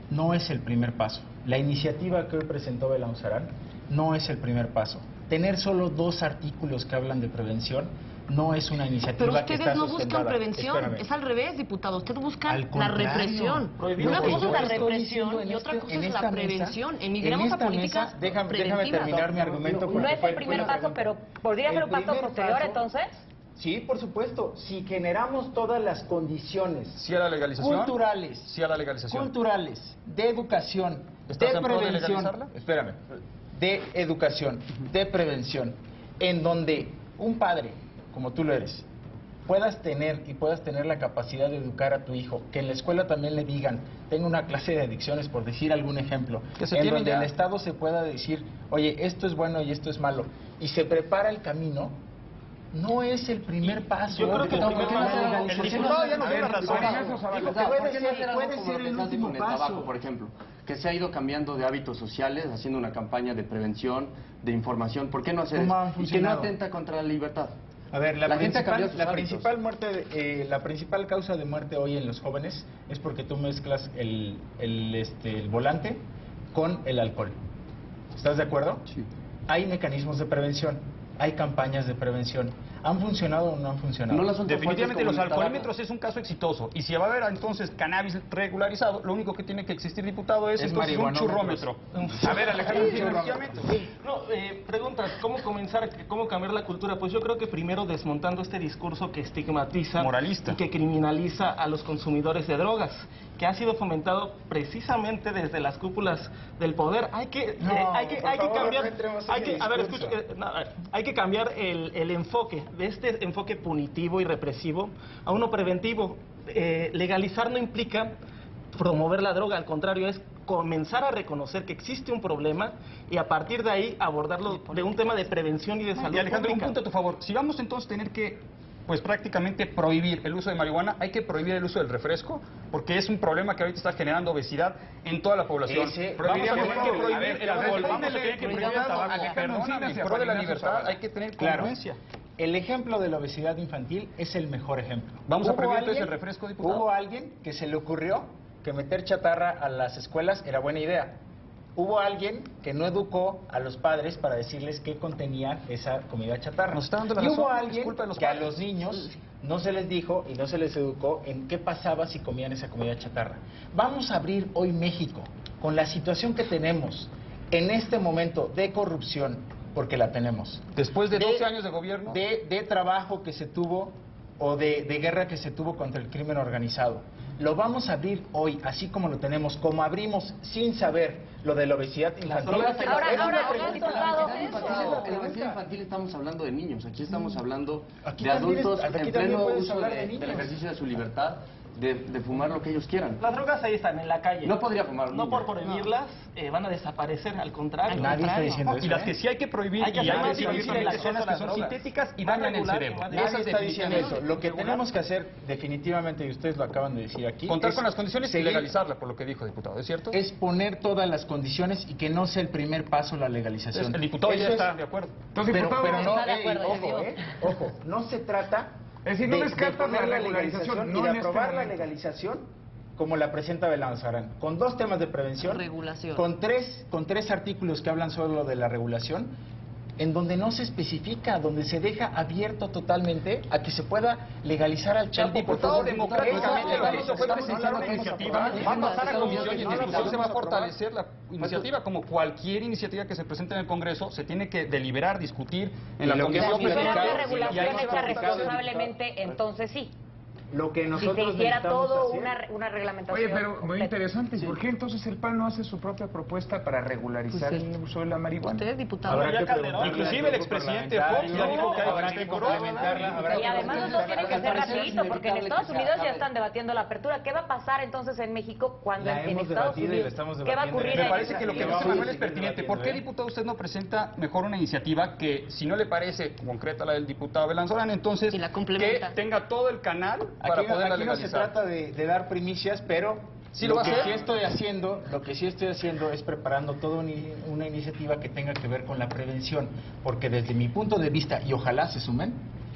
no es el primer paso. La iniciativa que hoy presentó Belaunzarán no es el primer paso. Tener solo 2 artículos que hablan de prevención no es una iniciativa Pero que ustedes está no buscan sustentada. prevención, Espérame. es al revés, diputado. Ustedes buscan Al la contrario. represión. Prohibir Una Lo que cosa es yo la estoy represión diciendo en y otra este- cosa en es esta la mesa- prevención. en Emigremos a esta políticas mesa, déjame preventivas. terminar mi argumento. No porque es fue el primer una paso, pregunta. pero ¿podría ser El un paso primer posterior paso- entonces? Sí, por supuesto. Si generamos todas las condiciones Sí a la legalización. culturales, Sí a la legalización. culturales, de educación, ¿Estás de en pro de prevención, legalizarla? espérame, de educación, de prevención, en donde un padre, como tú lo eres, puedas tener la capacidad de educar a tu hijo, que en la escuela también le digan, tenga una clase de adicciones, por decir algún ejemplo, Que se en tienen donde ya. el Estado se pueda decir, oye, esto es bueno y esto es malo, y se prepara el camino. No es el primer paso. Yo creo que el No, primer ¿por qué no paso- se el legaliza? diputado ya nos A ver, dio la razón. Digo, puede ser el último con el tabaco, paso. por ejemplo, que se ha ido cambiando de hábitos sociales, haciendo una campaña de prevención, de información. ¿Por qué no hacer ¿Cómo eso? han Y que no funcionado? atenta contra la libertad. A ver, la gente ha cambiado sus principal la principal causa de muerte hoy en los jóvenes es porque tú mezclas el volante con el alcohol. ¿Estás de acuerdo? Sí. Hay mecanismos de prevención, hay campañas de prevención. ¿Han funcionado o no han funcionado? No las son tan Definitivamente fuertes los como el tabaco. alcoholímetros es un caso exitoso. Y si va a haber entonces cannabis regularizado, lo único que tiene que existir, diputado, es entonces un churrómetro. A ver, Alejandro, definitivamente. No, preguntas, ¿cómo comenzar, cómo cambiar la cultura? Pues yo creo que primero desmontando este discurso que estigmatiza Moralista. y que criminaliza a los consumidores de drogas, que ha sido fomentado precisamente desde las cúpulas del poder. Hay que cambiar, hay que cambiar el enfoque de este enfoque punitivo y represivo a uno preventivo. Legalizar no implica promover la droga, al contrario, es comenzar a reconocer que existe un problema y a partir de ahí abordarlo de un tema de prevención y de salud Y Alejandro, pública. un punto a tu favor. Si vamos entonces a tener que, pues prácticamente prohibir el uso de marihuana, hay que prohibir el uso del refresco, porque es un problema que ahorita está generando obesidad en toda la población. Vamos a tener que prohibir el alcohol, vamos a tener que prohibir el tabaco. Perdóname, en pro de la libertad hay que tener congruencia. El ejemplo de la obesidad infantil es el mejor ejemplo. Vamos a prohibir entonces el refresco, diputado. Hubo alguien que se le ocurrió que meter chatarra a las escuelas era buena idea. Hubo alguien que no educó a los padres para decirles qué contenía esa comida chatarra. Nos está dando la y razón, hubo es alguien culpa de los que a padres. los niños no se les dijo y no se les educó en qué pasaba si comían esa comida chatarra. Vamos a abrir hoy México con la situación que tenemos en este momento de corrupción, porque la tenemos. Después de 12 años de gobierno. De trabajo que se tuvo o de guerra que se tuvo contra el crimen organizado. Lo vamos a abrir hoy, así como lo tenemos, como abrimos sin saber lo de la obesidad infantil. En la obesidad infantil estamos hablando de niños, aquí estamos hablando de adultos en pleno uso del ejercicio de su libertad, de fumar lo que ellos quieran. Las drogas ahí están, en la calle. No podría fumar un No niño. por prohibirlas van a desaparecer, al contrario. Nadie está diciendo eso. Y las que sí hay que prohibir, Hay que y hacer hay que más prohibir difícil también, el son las que acceso a son las drogas. sintéticas y Más dañan el regular, cerebro. más Nadie está diciendo eso. Lo que regular. tenemos que hacer definitivamente, y ustedes lo acaban de decir aquí, Contar es con las condiciones y seguir- legalizarla, por lo que dijo, diputado, ¿es cierto? es poner todas las condiciones y que no sea el primer paso la legalización. El diputado ya Eso está es- de acuerdo. Entonces, pero diputado, no, está de acuerdo, ojo, no se trata es decir, no de descartas poner la regularización, y no de en este aprobar la momento. legalización como la presenta Belanzarán, con 2 temas de prevención, Regulación. con tres artículos que hablan solo de la regulación, en donde no se especifica, donde se deja abierto totalmente a que se pueda legalizar al Chapo. El diputado democráticamente Eso lo que hizo fue estamos presentar una hablando, iniciativa, vamos a va a aprobar. pasar a comisión y en No la discusión se va a podemos aprobar. fortalecer la iniciativa, como cualquier iniciativa que se presente en el Congreso, se tiene que deliberar, discutir en la lo que comisión. hemos Si fuera platicado, una regulación y ahí se hecha va a aplicar el responsablemente, entonces sí. Lo que Si nosotros se hiciera necesitamos todo hacer- una reglamentación. Oye, pero muy completa. interesante. ¿Por qué entonces el PAN no hace su propia propuesta para regularizar Pues, el uso de la marihuana? Usted, diputado. Habrá que Calderón. preguntarle Inclusive al el grupo expresidente parlamentario, Fox ya dijo que hay habrá que que complementarla, habrá Y que además no complementarla. tiene que Al ser parecer es rapidito, porque en inevitable Estados que se Unidos ya acabe. están debatiendo la apertura. ¿Qué va a pasar entonces en México cuando La en hemos Estados debatido y la Unidos? estamos ¿Qué va a debatiendo. ocurrir Me en parece que lo que vamos dice a Manuel es seguir pertinente. ¿Por qué, debatiendo, diputado, usted no presenta mejor una iniciativa que, si no le parece concreta la del diputado Belanzarán, entonces Y la que complementa. tenga todo el canal para Aquí, poderla aquí no se legalizar? trata de dar primicias, pero ¿Sí lo va a que hacer? sí estoy haciendo, lo que sí estoy haciendo es preparando toda una iniciativa que tenga que ver con la prevención, porque desde mi punto de vista, y ojalá se sumen,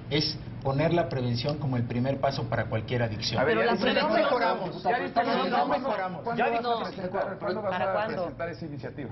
es poner la prevención como el primer paso para cualquier adicción. A ver, Pero ya la dice- prevención- no mejoramos. Ya dice- No mejoramos. ¿Cuándo Ya vas a dijo- presentar- ¿Cuándo vas ¿Para a cuándo? presentar esa iniciativa?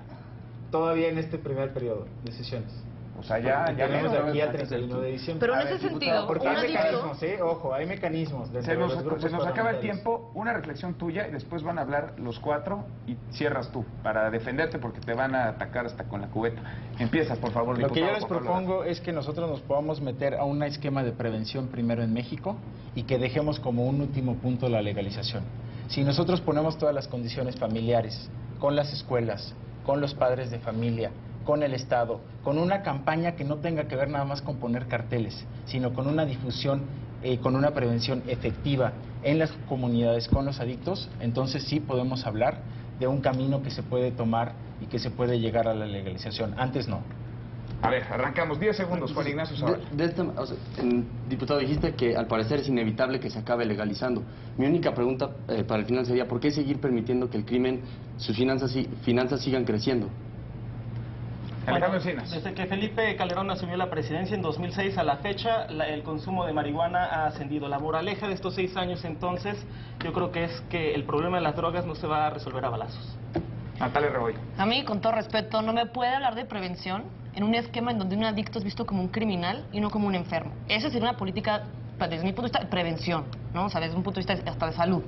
Todavía en este primer periodo de sesiones. O sea, ya Tenemos menos. aquí a 31 de diciembre. Pero en A ver, ese diputado, sentido, porque un hay adicto- mecanismos, ojo, hay mecanismos. dentro Se de nos, los grupos se nos acaba el parlamentarios. tiempo, una reflexión tuya y después van a hablar los 4 y cierras tú para defenderte porque te van a atacar hasta con la cubeta. Empieza, por favor, Lo que yo diputado les Juan Pablo propongo es que nosotros nos podamos meter a un esquema de prevención primero en México y que dejemos como un último punto la legalización. Si nosotros ponemos todas las condiciones familiares, con las escuelas, con los padres de familia, con el Estado, con una campaña que no tenga que ver nada más con poner carteles, sino con una difusión, con una prevención efectiva en las comunidades con los adictos, entonces sí podemos hablar de un camino que se puede tomar y que se puede llegar a la legalización. Antes no. A ver, arrancamos 10 segundos, Juan Ignacio Zavala. Diputado, dijiste que al parecer es inevitable que se acabe legalizando. Mi única pregunta para el final sería, ¿por qué seguir permitiendo que el crimen, sus finanzas sigan creciendo? Alejandro Encinas. Desde que Felipe Calderón asumió la presidencia en 2006 a la fecha, el consumo de marihuana ha ascendido. La moraleja de estos 6 años entonces, yo creo que es que el problema de las drogas no se va a resolver a balazos. Natalia Rebollo. A mí, con todo respeto, no me puede hablar de prevención en un esquema en donde un adicto es visto como un criminal y no como un enfermo. Esa sería una política, desde mi punto de vista, de prevención, ¿no? O sea, desde un punto de vista hasta de salud.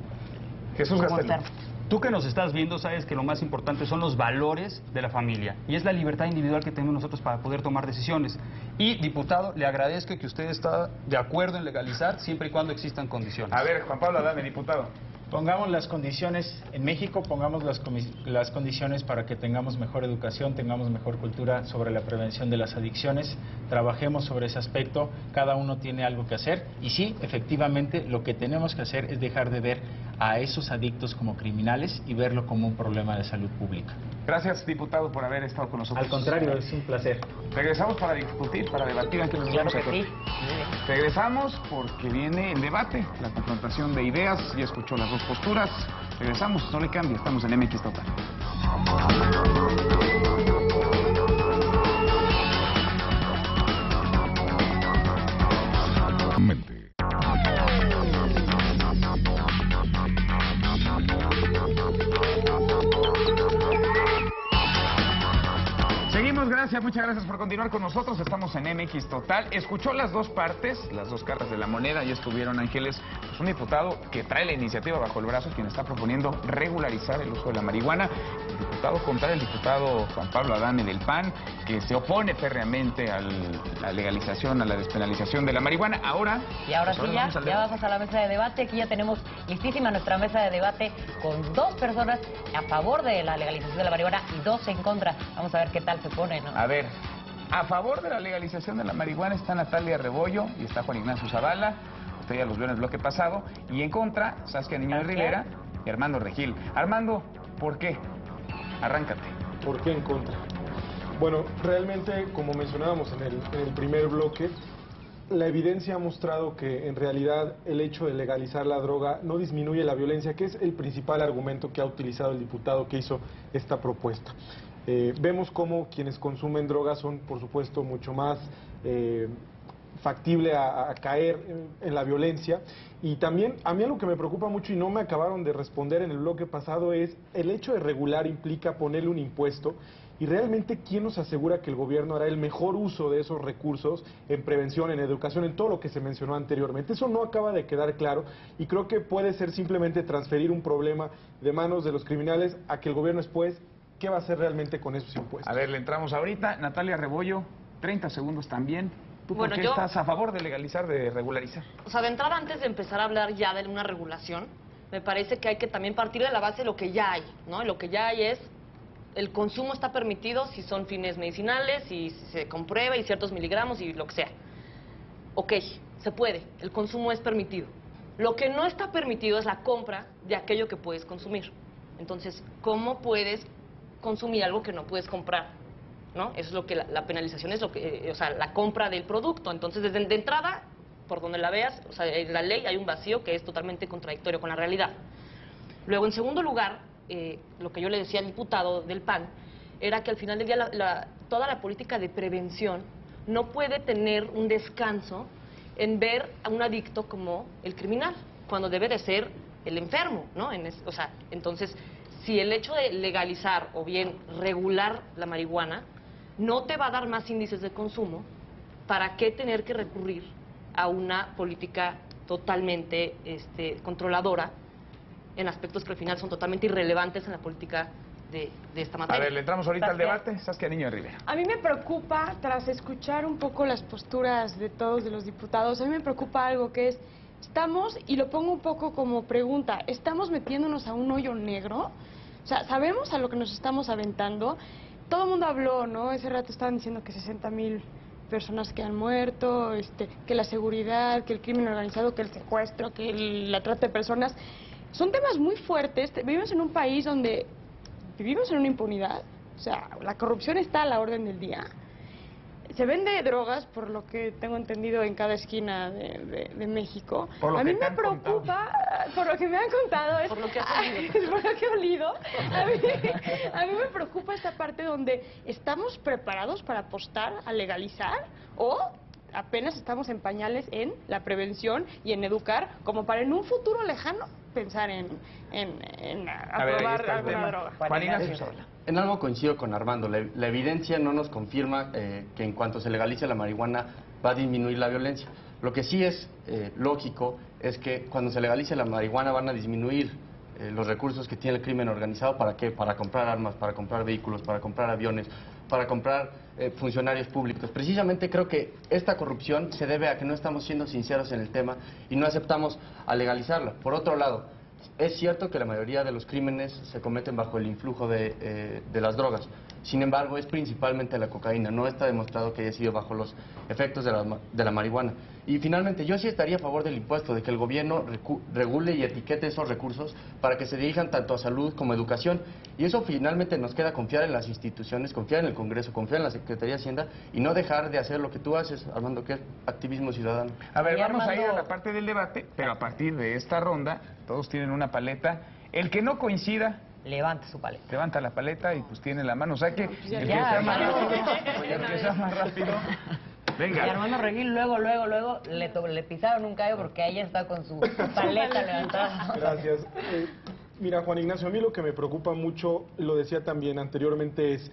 Jesús Gastelum. Tú que nos estás viendo sabes que lo más importante son los valores de la familia y es la libertad individual que tenemos nosotros para poder tomar decisiones. Y, diputado, le agradezco que usted está de acuerdo en legalizar siempre y cuando existan condiciones. A ver, Juan Pablo Adame, diputado. Pongamos las condiciones en México, pongamos las condiciones para que tengamos mejor educación, tengamos mejor cultura sobre la prevención de las adicciones, trabajemos sobre ese aspecto, cada uno tiene algo que hacer y sí, efectivamente, lo que tenemos que hacer es dejar de ver a esos adictos como criminales y verlo como un problema de salud pública. Gracias, diputado, por haber estado con nosotros. Al contrario, es un placer. Regresamos para discutir, para debatir antes de Claro que sí. Regresamos porque viene el debate, la confrontación de ideas. Ya escuchó las dos posturas. Regresamos, no le cambie, estamos en MX Total. Gracias, muchas gracias por continuar con nosotros. Estamos en MX Total. Escuchó las dos partes, las dos caras de la moneda. Ya estuvieron Ángeles, pues un diputado que trae la iniciativa bajo el brazo, quien está proponiendo regularizar el uso de la marihuana. El diputado contrario, el diputado Juan Pablo Adame del PAN, que se opone férreamente a la legalización, a la despenalización de la marihuana. Ahora sí, ya vamos a la mesa de debate. Aquí ya tenemos listísima nuestra mesa de debate con 2 personas a favor de la legalización de la marihuana y 2 en contra. Vamos a ver qué tal se pone, ¿no? A ver, a favor de la legalización de la marihuana está Natalia Rebollo y está Juan Ignacio Zavala. Usted ya los vio en el bloque pasado. Y en contra, Saskia Niño de Rivera y Armando Regil. Armando, ¿por qué? Arráncate. ¿Por qué en contra? Bueno, realmente, como mencionábamos en el primer bloque, la evidencia ha mostrado que en realidad el hecho de legalizar la droga no disminuye la violencia, que es el principal argumento que ha utilizado el diputado que hizo esta propuesta. Vemos cómo quienes consumen drogas son, por supuesto, mucho más factible a caer en la violencia. Y también, a mí algo que me preocupa mucho y no me acabaron de responder en el bloque pasado es el hecho de regular implica ponerle un impuesto. Y realmente, ¿quién nos asegura que el gobierno hará el mejor uso de esos recursos en prevención, en educación, en todo lo que se mencionó anteriormente? Eso no acaba de quedar claro y creo que puede ser simplemente transferir un problema de manos de los criminales a que el gobierno después, ¿qué va a hacer realmente con esos impuestos? A ver, le entramos ahorita. Natalia Rebollo, 30 segundos también. ¿Tú por qué estás a favor de legalizar, de regularizar? O sea, de entrada, antes de empezar a hablar ya de una regulación, me parece que hay que también partir de la base de lo que ya hay, ¿no? Lo que ya hay es el consumo está permitido si son fines medicinales, si se comprueba y ciertos miligramos y lo que sea. Ok, se puede, el consumo es permitido. Lo que no está permitido es la compra de aquello que puedes consumir. Entonces, ¿cómo puedes consumir algo que no puedes comprar? ¿No? Eso es lo que la penalización es, lo que, o sea, la compra del producto. Entonces, desde de entrada, por donde la veas, o sea, en la ley hay un vacío que es totalmente contradictorio con la realidad. Luego, en segundo lugar, lo que yo le decía al diputado del PAN era que al final del día toda la política de prevención no puede tener un descanso en ver a un adicto como el criminal, cuando debe de ser el enfermo, ¿no? O sea, entonces, si el hecho de legalizar o bien regular la marihuana no te va a dar más índices de consumo, ¿para qué tener que recurrir a una política totalmente controladora en aspectos que al final son totalmente irrelevantes en la política de esta materia? A ver, le entramos ahorita al debate. Saskia Niño de Rivera. A mí me preocupa, tras escuchar un poco las posturas de todos de los diputados, a mí me preocupa algo que es, estamos, y lo pongo un poco como pregunta, ¿estamos metiéndonos a un hoyo negro? O sea, ¿sabemos a lo que nos estamos aventando? Todo el mundo habló, ¿no? Ese rato estaban diciendo que 60,000 personas que han muerto, que la seguridad, que el crimen organizado, que el secuestro, que la trata de personas. Son temas muy fuertes. Vivimos en un país donde vivimos en una impunidad. O sea, la corrupción está a la orden del día. se vende drogas, por lo que tengo entendido, en cada esquina de México. Por lo A que mí te me han preocupa, por lo que me han contado, Por lo que has oído. por lo que he olido, a mí me preocupa esta parte donde estamos preparados para apostar a legalizar o apenas estamos en pañales en la prevención y en educar, como para en un futuro lejano pensar en aprobar alguna droga. Juan Ignacio Zavala. En algo coincido con Armando. La evidencia no nos confirma que en cuanto se legalice la marihuana va a disminuir la violencia. Lo que sí es lógico es que cuando se legalice la marihuana van a disminuir los recursos que tiene el crimen organizado. ¿Para qué? Para comprar armas, para comprar vehículos, para comprar aviones, para comprar funcionarios públicos. Precisamente creo que esta corrupción se debe a que no estamos siendo sinceros en el tema y no aceptamos a legalizarla. Por otro lado, es cierto que la mayoría de los crímenes se cometen bajo el influjo de las drogas. Sin embargo, es principalmente la cocaína. No está demostrado que haya sido bajo los efectos de la marihuana. Y finalmente, yo sí estaría a favor del impuesto, de que el gobierno regule y etiquete esos recursos para que se dirijan tanto a salud como a educación. Y eso finalmente nos queda confiar en las instituciones, confiar en el Congreso, confiar en la Secretaría de Hacienda y no dejar de hacer lo que tú haces, Armando, que es activismo ciudadano. A ver, Y vamos a ir a Armando- la parte del debate, pero a partir de esta ronda, todos tienen una paleta. El que no coincida, Levante su paleta. levanta la paleta y pues tiene la mano. O sea que el que ya, sea más ya. rápido, el que sea más rápido. Y Venga. Armando Regil luego le pisaron un callo porque ella está con su paleta levantada. Gracias. Mira, Juan Ignacio, a mí lo que me preocupa mucho, lo decía también anteriormente, es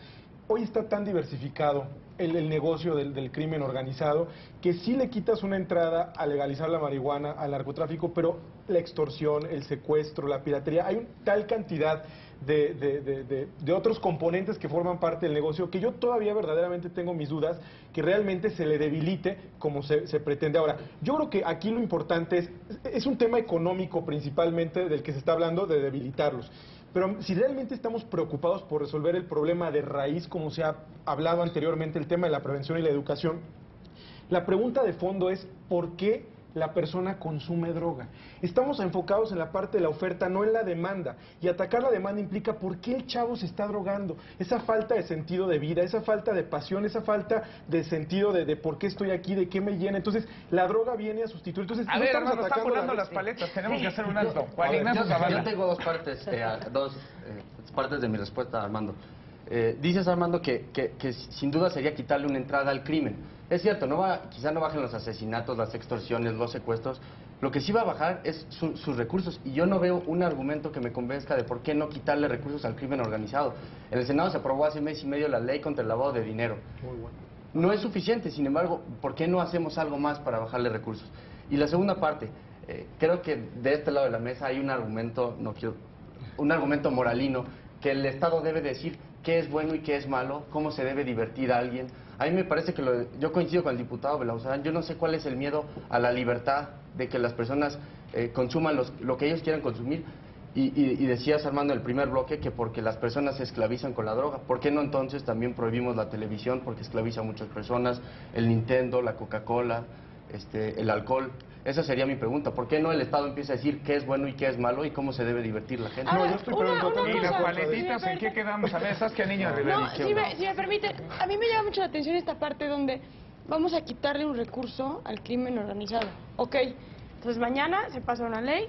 hoy está tan diversificado el negocio del crimen organizado que sí le quitas una entrada a legalizar la marihuana, al narcotráfico, pero la extorsión, el secuestro, la piratería, hay tal cantidad de otros componentes que forman parte del negocio que yo todavía verdaderamente tengo mis dudas que realmente se le debilite como se pretende ahora. Yo creo que aquí lo importante es un tema económico principalmente del que se está hablando, de debilitarlos. Pero si realmente estamos preocupados por resolver el problema de raíz, como se ha hablado anteriormente, el tema de la prevención y la educación, la pregunta de fondo es ¿por qué la persona consume droga? Estamos enfocados en la parte de la oferta, no en la demanda. Y atacar la demanda implica por qué el chavo se está drogando. Esa falta de sentido de vida, esa falta de pasión, esa falta de sentido de por qué estoy aquí, de qué me llena. Entonces, la droga viene a sustituir. Entonces, A no ver, estamos Armando, están atacando volando la- las paletas. Tenemos que hacer un alto. A Juan ver, Ignacio Zavala. yo tengo dos partes de mi respuesta, Armando. Dices, Armando, que sin duda sería quitarle una entrada al crimen. Es cierto, quizá no bajen los asesinatos, las extorsiones, los secuestros. Lo que sí va a bajar es sus recursos. Y yo no veo un argumento que me convenzca de por qué no quitarle recursos al crimen organizado. En el Senado se aprobó hace mes y medio la ley contra el lavado de dinero. Muy bueno. No es suficiente, sin embargo, ¿por qué no hacemos algo más para bajarle recursos? Y la segunda parte, creo que de este lado de la mesa hay un argumento moralino, que el Estado debe decir qué es bueno y qué es malo, cómo se debe divertir a alguien. A mí me parece que yo coincido con el diputado Belauzarán, yo no sé cuál es el miedo a la libertad de que las personas consuman lo que ellos quieran consumir. Y decías, Armando, en el primer bloque, que porque las personas se esclavizan con la droga. ¿Por qué no entonces también prohibimos la televisión? Porque esclaviza a muchas personas, el Nintendo, la Coca-Cola, el alcohol. Esa sería mi pregunta. ¿Por qué no el Estado empieza a decir qué es bueno y qué es malo y cómo se debe divertir la gente? Ahora, No, yo estoy preguntando ¿Y las cosa, paletitas sí, en qué quedamos? A ver, Saskia Niño de Rivera. No, si me permite, a mí me llama mucho la atención esta parte donde vamos a quitarle un recurso al crimen organizado. Ok, entonces mañana se pasa una ley,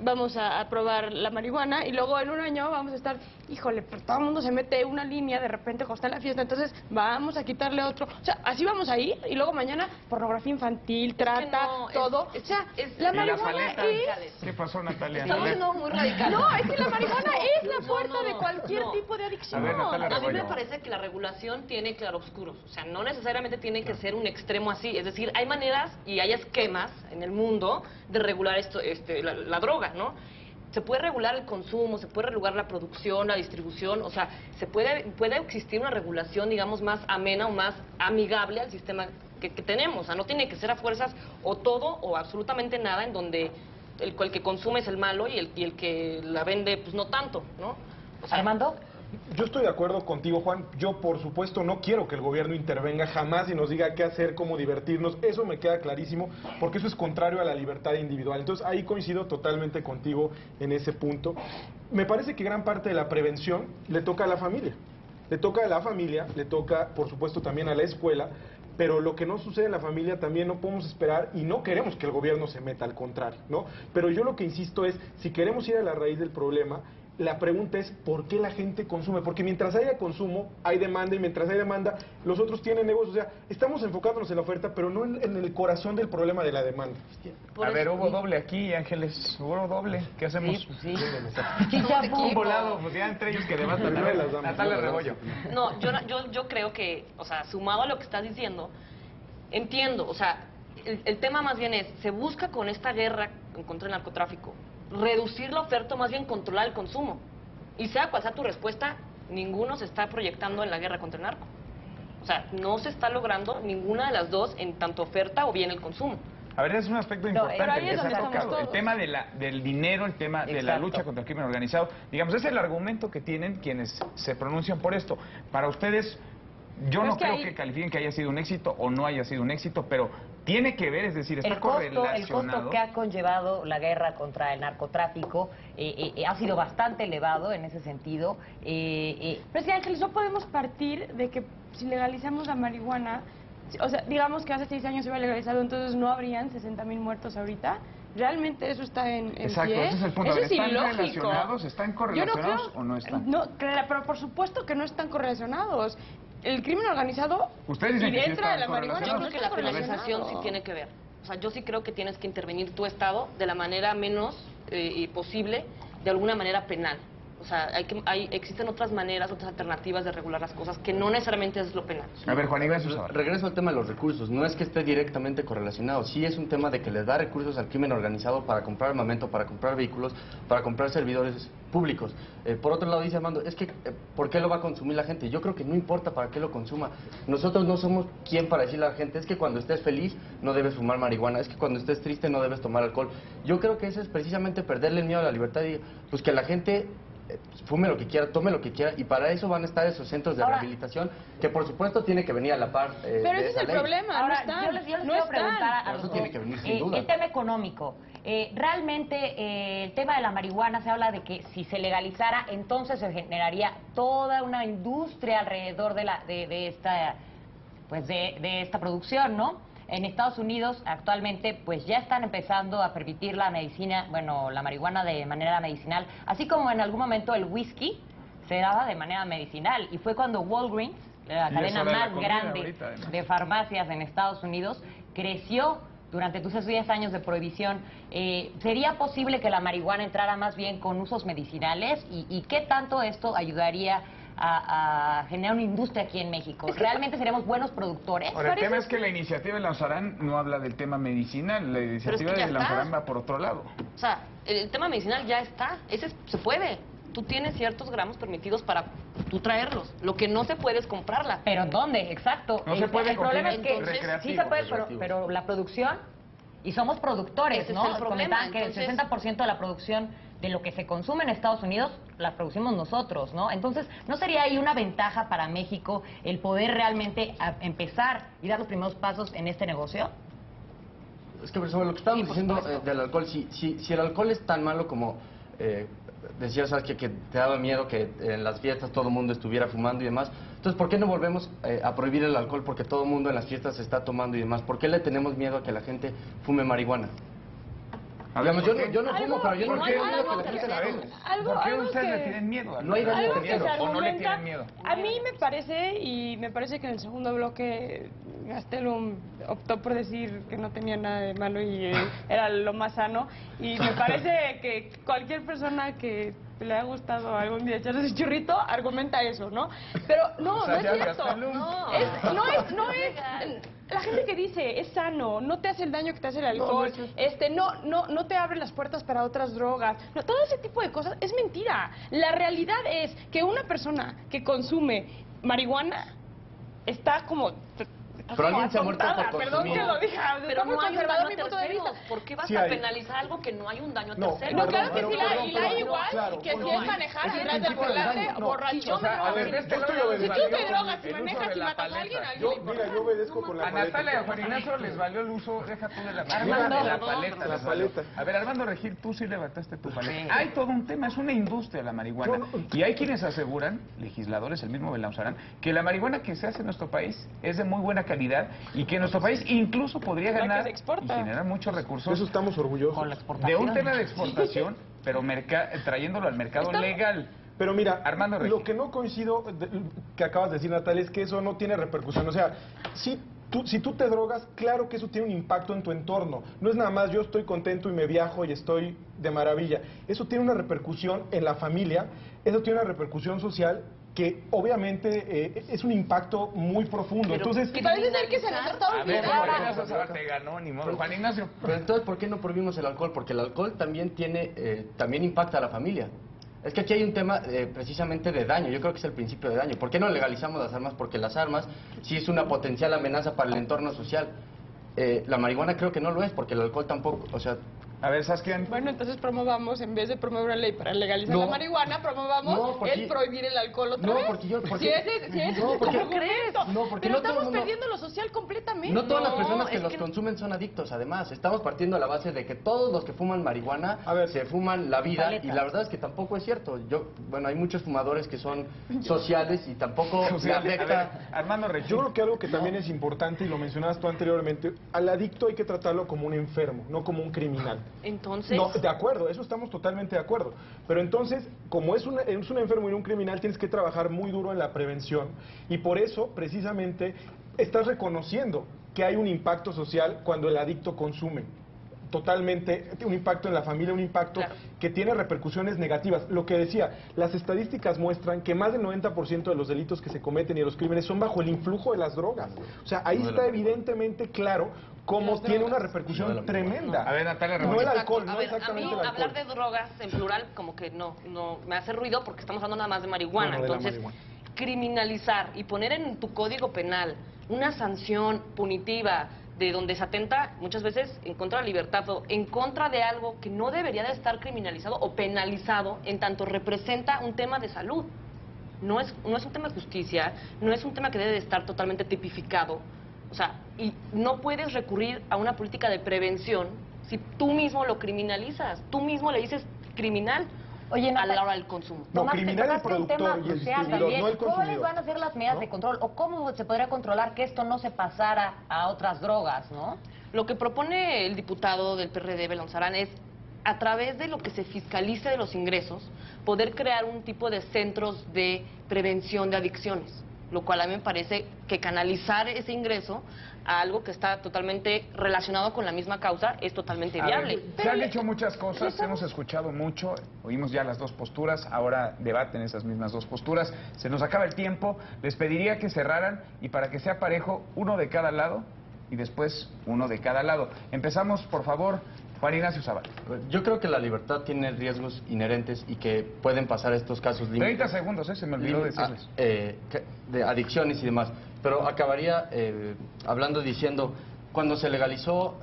vamos a aprobar la marihuana y luego en un año vamos a estar, híjole, pero todo el mundo se mete una línea de repente cuando está en la fiesta, entonces vamos a quitarle otro. O sea, así vamos a ir y luego mañana pornografía infantil, trata, no, todo. o sea, es- la ¿Y las marihuana paletas? es... ¿Qué pasó, Natalia? Estamos siendo muy radicales. No, es que la marihuana es la puerta No, de cualquier no. tipo de adicción. A ver, Natalia A mí me Rebollo. parece que la regulación tiene claroscuros. O sea, no necesariamente tiene que ser un extremo así. Es decir, hay maneras y hay esquemas en el mundo de regular la droga, ¿no? Se puede regular el consumo, se puede regular la producción, la distribución, o sea, puede existir una regulación, digamos, más amena o más amigable al sistema que tenemos. O sea, no tiene que ser a fuerzas o todo o absolutamente nada en donde el que consume es el malo y el que la vende, pues no tanto, ¿no? O sea, Armando. Yo estoy de acuerdo contigo, Juan. Yo, por supuesto, no quiero que el gobierno intervenga jamás y nos diga qué hacer, cómo divertirnos. Eso me queda clarísimo, porque eso es contrario a la libertad individual. Entonces, ahí coincido totalmente contigo en ese punto. Me parece que gran parte de la prevención le toca a la familia. Le toca a la familia, le toca, por supuesto, también a la escuela, pero lo que no sucede en la familia también no podemos esperar y no queremos que el gobierno se meta, al contrario, ¿no? Pero yo lo que insisto es, si queremos ir a la raíz del problema, la pregunta es ¿por qué la gente consume? Porque mientras haya consumo, hay demanda, y mientras hay demanda, los otros tienen negocios. O sea, estamos enfocándonos en la oferta, pero no en el corazón del problema de la demanda. A ver, hubo doble aquí, Ángeles. Hubo doble. ¿Qué hacemos? Sí, pues sí. Un volado, pues ya entre ellos que debatan. Natalia Rebollo. No, yo creo que, o sea, sumado a lo que estás diciendo, entiendo, o sea, el tema más bien es, se busca con esta guerra en contra del narcotráfico reducir la oferta, o más bien controlar el consumo. Y sea cual sea tu respuesta, ninguno se está proyectando en la guerra contra el narco. O sea, no se está logrando ninguna de las dos en tanto oferta o bien el consumo. A ver, es un aspecto importante pero ahí es que se donde ha estamos tocado. El todos. tema del dinero, el tema de la lucha contra el crimen organizado. Digamos, es el argumento que tienen quienes se pronuncian por esto. Para ustedes, yo no creo que califiquen que haya sido un éxito o no haya sido un éxito, pero tiene que ver, es decir, está correlacionado. El costo que ha conllevado la guerra contra el narcotráfico ha sido bastante elevado en ese sentido. Pero es que, Ángeles, no podemos partir de que si legalizamos la marihuana, o sea, digamos que hace 6 años se iba legalizado, entonces no habrían 60,000 muertos ahorita. ¿Realmente eso está en Exacto, pie? ese es el punto. Eso es ¿Están ilógico. relacionados? ¿Están correlacionados Yo no creo, o no están? No, pero por supuesto que no están correlacionados. El crimen organizado Ustedes dicen y que sí dentro de la están marihuana Yo no creo que está la penalización sí correlacionado. tiene que ver. O sea, yo sí creo que tienes que intervenir tu Estado de la manera menos posible, de alguna manera penal. O sea, existen otras maneras, otras alternativas de regular las cosas, que no necesariamente es lo penal. A ver, Juan Ignacio. Regreso al tema de los recursos. No es que esté directamente correlacionado. Sí es un tema de que les da recursos al crimen organizado para comprar armamento, para comprar vehículos, para comprar servidores públicos. Por otro lado, dice Armando, es que ¿por qué lo va a consumir la gente? Yo creo que no importa para qué lo consuma. Nosotros no somos quien para decirle a la gente, es que cuando estés feliz no debes fumar marihuana, es que cuando estés triste no debes tomar alcohol. Yo creo que eso es precisamente perderle el miedo a la libertad y pues que la gente fume lo que quiera, tome lo que quiera, y para eso van a estar esos centros de rehabilitación, que por supuesto tiene que venir a la par pero ese es el problema. Ahora, no están, yo les no quiero están. preguntar a Eso los tiene dos, que venir sin duda. el tema económico. Realmente el tema de la marihuana se habla de que si se legalizara, entonces se generaría toda una industria alrededor de esta producción, ¿no? En Estados Unidos actualmente pues ya están empezando a permitir la medicina, bueno, la marihuana de manera medicinal, así como en algún momento el whisky se daba de manera medicinal, y fue cuando Walgreens, la cadena más grande de farmacias en Estados Unidos, creció durante esos 10 años de prohibición. ¿Sería posible que la marihuana entrara más bien con usos medicinales? ¿Y qué tanto esto ayudaría a generar una industria aquí en México? ¿Realmente seremos buenos productores? Ahora, el tema es que la iniciativa de Lanzarán no habla del tema medicinal, la iniciativa de Lanzarán va por otro lado. O sea, el tema medicinal ya está, se puede. Tú tienes ciertos gramos permitidos para tú traerlos. Lo que no se puede es comprarla. ¿Pero dónde? Exacto. No se puede el problema es que recreativos, sí se puede, pero la producción, y somos productores, Ese es ¿no? el problema. Comentaban que el 60% de la producción de lo que se consume en Estados Unidos la producimos nosotros, ¿no? Entonces, ¿no sería ahí una ventaja para México el poder realmente empezar y dar los primeros pasos en este negocio? Es que sobre lo que estábamos diciendo del alcohol, si el alcohol es tan malo como decías, que te daba miedo que en las fiestas todo el mundo estuviera fumando y demás, entonces ¿por qué no volvemos a prohibir el alcohol? Porque todo el mundo en las fiestas se está tomando y demás. ¿Por qué le tenemos miedo a que la gente fume marihuana? Digamos, yo no fumo, pero yo no tengo miedo que la gente la fume. ¿Por qué ustedes le tienen miedo? No hay daño o no le tienen miedo. A mí me parece que en el segundo bloque Gastelum optó por decir que no tenía nada de malo y era lo más sano, y me parece que cualquier persona que le ha gustado algún día echarse ese churrito argumenta eso, ¿no? Pero no, O sea, no es ya cierto. Gastelum. No es la gente que dice es sano, no te hace el daño que te hace el alcohol, no te abre las puertas para otras drogas, no, todo ese tipo de cosas es mentira. La realidad es que una persona que consume marihuana está como Pero alguien se ha muerto por Perdón consumir. que lo diga, Pero muy no hay un conservador daño mi a punto de vista. terceros. ¿Por qué vas Sí a hay. penalizar algo que no hay un daño a No, terceros? No, claro que Pero- sí la hay, y la hay pero- igual, claro, que si no, es manejar es el detrás del principio del volante, daño, no. borracho, Sí, o sea, a ver, menor. esto yo Si obedezco. tú te drogas y el uso manejas de y la matas a alguien, paleta. a alguien Yo, le importa. mira, yo obedezco con la A paleta. Natalia y a Juan Ignacio les valió el uso, deja tú de la Armando, de la no, paleta. la les valió. paleta. A ver, Armando Regil, tú sí levantaste tu paleta. Sí. Hay todo un tema, es una industria la marihuana. Y hay quienes aseguran, legisladores, el mismo Belauzarán, que la marihuana que se hace en nuestro país es de muy buena calidad y que nuestro país incluso podría La que ganar se y exporta. generar muchos De recursos eso estamos orgullosos. con la de exportación. un tema de exportación, pero trayéndolo al mercado legal. Pero mira, Armando Regil. lo que no coincido que acabas de decir, Natalia, es que eso no tiene repercusión. O sea, si tú te drogas, claro que eso tiene un impacto en tu entorno. No es nada más yo estoy contento y me viajo y estoy de maravilla. Eso tiene una repercusión en la familia, eso tiene una repercusión social que obviamente es un impacto muy profundo. Pero Entonces, Y parece ser que se nos está A ver, olvidando. Juan Ignacio te ganó, ni modo. Juan Ignacio. Pero entonces, ¿por qué no prohibimos el alcohol? Porque el alcohol también también impacta a la familia. Es que aquí hay un tema precisamente de daño, yo creo que es el principio de daño. ¿Por qué no legalizamos las armas? Porque las armas sí es una potencial amenaza para el entorno social. La marihuana creo que no lo es, porque el alcohol tampoco, o sea... A ver, Saskia. Bueno, entonces promovamos, en vez de promover una ley para legalizar No. la marihuana, promovamos No, porque- el prohibir el alcohol otra No, vez. porque yo- porque- Si ese No, es porque- el argumento. No, porque Pero no todo el estamos mundo- perdiendo lo social completamente. No todas las personas que es los que- consumen son adictos, además. Estamos partiendo de la base de que todos los que fuman marihuana A ver. se fuman la vida, Paleta. y la verdad es que tampoco es cierto. Bueno, hay muchos fumadores que son sociales y tampoco O sea, le a ver, afecta... Armando Regil. yo creo que algo que también es importante, y lo mencionabas tú anteriormente, al adicto hay que tratarlo como un enfermo, no como un criminal. Entonces, No, de acuerdo, eso estamos totalmente de acuerdo. Pero entonces, como es un enfermo y un criminal, tienes que trabajar muy duro en la prevención. Y por eso, precisamente, estás reconociendo que hay un impacto social cuando el adicto consume. Totalmente, un impacto en la familia, un impacto Claro. que tiene repercusiones negativas. Lo que decía, las estadísticas muestran que más del 90% de los delitos que se cometen y de los crímenes son bajo el influjo de las drogas. O sea, ahí No de está la- evidentemente claro cómo Las tiene una drogas. No de repercusión la tremenda. A ver, Natalia No Rebollo. el exacto. alcohol, A no ver, exactamente a el mí alcohol. hablar de drogas en plural como que no me hace ruido porque estamos hablando nada más de marihuana. No, no, de la Entonces, marihuana. criminalizar y poner en tu código penal una sanción punitiva de donde se atenta muchas veces en contra de la libertad o en contra de algo que no debería de estar criminalizado o penalizado en tanto representa un tema de salud. No es un tema de justicia, no es un tema que debe de estar totalmente tipificado. O sea, y no puedes recurrir a una política de prevención si tú mismo lo criminalizas, tú mismo le dices criminal Oye, a la Natalia, hora del consumo. No, tomaste criminal el un tema productor y el crucial distribuidor, también. no el ¿Cuáles consumidor. van a ser las medidas ¿No? de control o cómo se podría controlar que esto no se pasara a otras drogas, no? Lo que propone el diputado del PRD, Belauzarán, es a través de lo que se fiscalice de los ingresos, poder crear un tipo de centros de prevención de adicciones, lo cual a mí me parece que canalizar ese ingreso a algo que está totalmente relacionado con la misma causa es totalmente A ver, viable. se han dicho muchas cosas, hemos escuchado mucho, oímos ya las dos posturas, ahora debaten esas mismas dos posturas. Se nos acaba el tiempo, les pediría que cerraran y para que sea parejo, uno de cada lado y después uno de cada lado. Empezamos, por favor, Juan Ignacio Zavala. Yo creo que la libertad tiene riesgos inherentes y que pueden pasar estos casos 30 segundos, se me olvidó decirles. De adicciones y demás. Pero acabaría hablando diciendo, cuando se legalizó,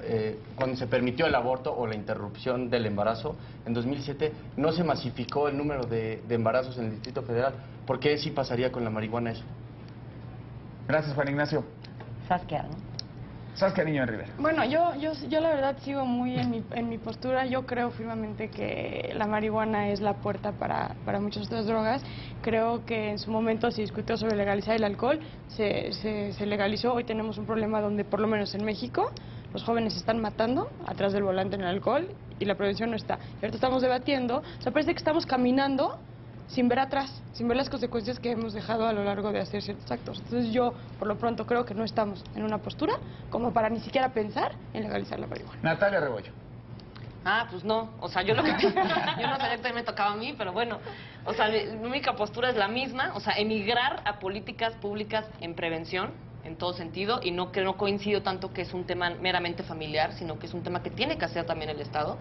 cuando se permitió el aborto o la interrupción del embarazo, en 2007 no se masificó el número de embarazos en el Distrito Federal. ¿Por qué sí pasaría con la marihuana eso? Gracias, Juan Ignacio. Saskia, ¿no? Saskia Niño de Rivera. Bueno, yo la verdad sigo muy en mi postura. Yo creo firmemente que la marihuana es la puerta para muchas otras drogas. Creo que en su momento se discutió sobre legalizar el alcohol, se legalizó. Hoy tenemos un problema donde, por lo menos en México, los jóvenes se están matando atrás del volante en el alcohol y la prevención no está. Y ahorita estamos debatiendo, o sea, parece que estamos caminando sin ver atrás, sin ver las consecuencias que hemos dejado a lo largo de hacer ciertos actos. Entonces yo, por lo pronto, creo que no estamos en una postura como para ni siquiera pensar en legalizar la marihuana. Natalia Rebollo. Ah, pues no, o sea, yo no sabía que me tocaba a mí, pero bueno, o sea, mi única postura es la misma, o sea, emigrar a políticas públicas en prevención, en todo sentido, y no que no coincido tanto que es un tema meramente familiar, sino que es un tema que tiene que hacer también el Estado,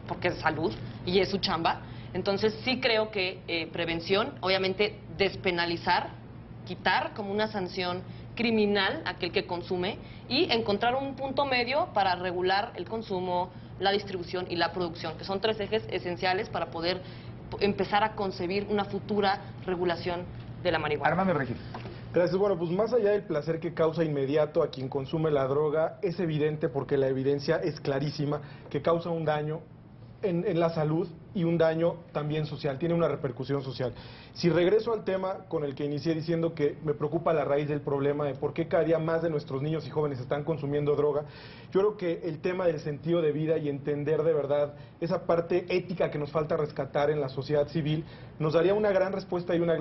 porque es salud y es su chamba. Entonces sí creo que prevención, obviamente despenalizar, quitar como una sanción criminal aquel que consume y encontrar un punto medio para regular el consumo, la distribución y la producción, que son 3 ejes esenciales para poder empezar a concebir una futura regulación de la marihuana. Armando Regil. Gracias. Bueno, pues más allá del placer que causa inmediato a quien consume la droga, es evidente, porque la evidencia es clarísima, que causa un daño en la salud y un daño también social, tiene una repercusión social. Si regreso al tema con el que inicié diciendo que me preocupa la raíz del problema de por qué cada día más de nuestros niños y jóvenes están consumiendo droga, yo creo que el tema del sentido de vida y entender de verdad esa parte ética que nos falta rescatar en la sociedad civil nos daría una gran respuesta y una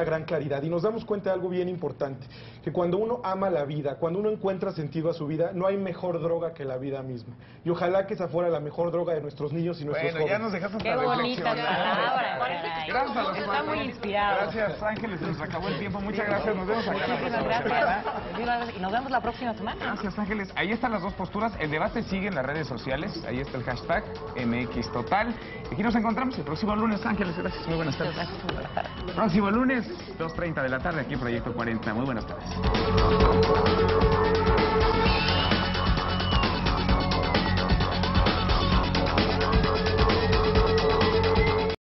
gran claridad. Y nos damos cuenta de algo bien importante, que cuando uno ama la vida, cuando uno encuentra sentido a su vida, no hay mejor droga que la vida misma. Y ojalá que esa fuera la mejor droga de nuestros niños y nuestros jóvenes. Ya nos dejaste Qué bonita palabra. Gracias a los Está muy inspirado. Gracias, Ángeles, se nos acabó el tiempo. Muchas gracias, nos vemos acá. Muchísimas gracias. Y nos vemos la próxima semana. Gracias, Ángeles. Ahí están las dos posturas. El debate sigue en las redes sociales. Ahí está el hashtag MXTotal. Aquí nos encontramos el próximo lunes. Ángeles, gracias. Muy buenas tardes. Próximo lunes, 2:30 de la tarde, aquí en Proyecto 40. Muy buenas tardes.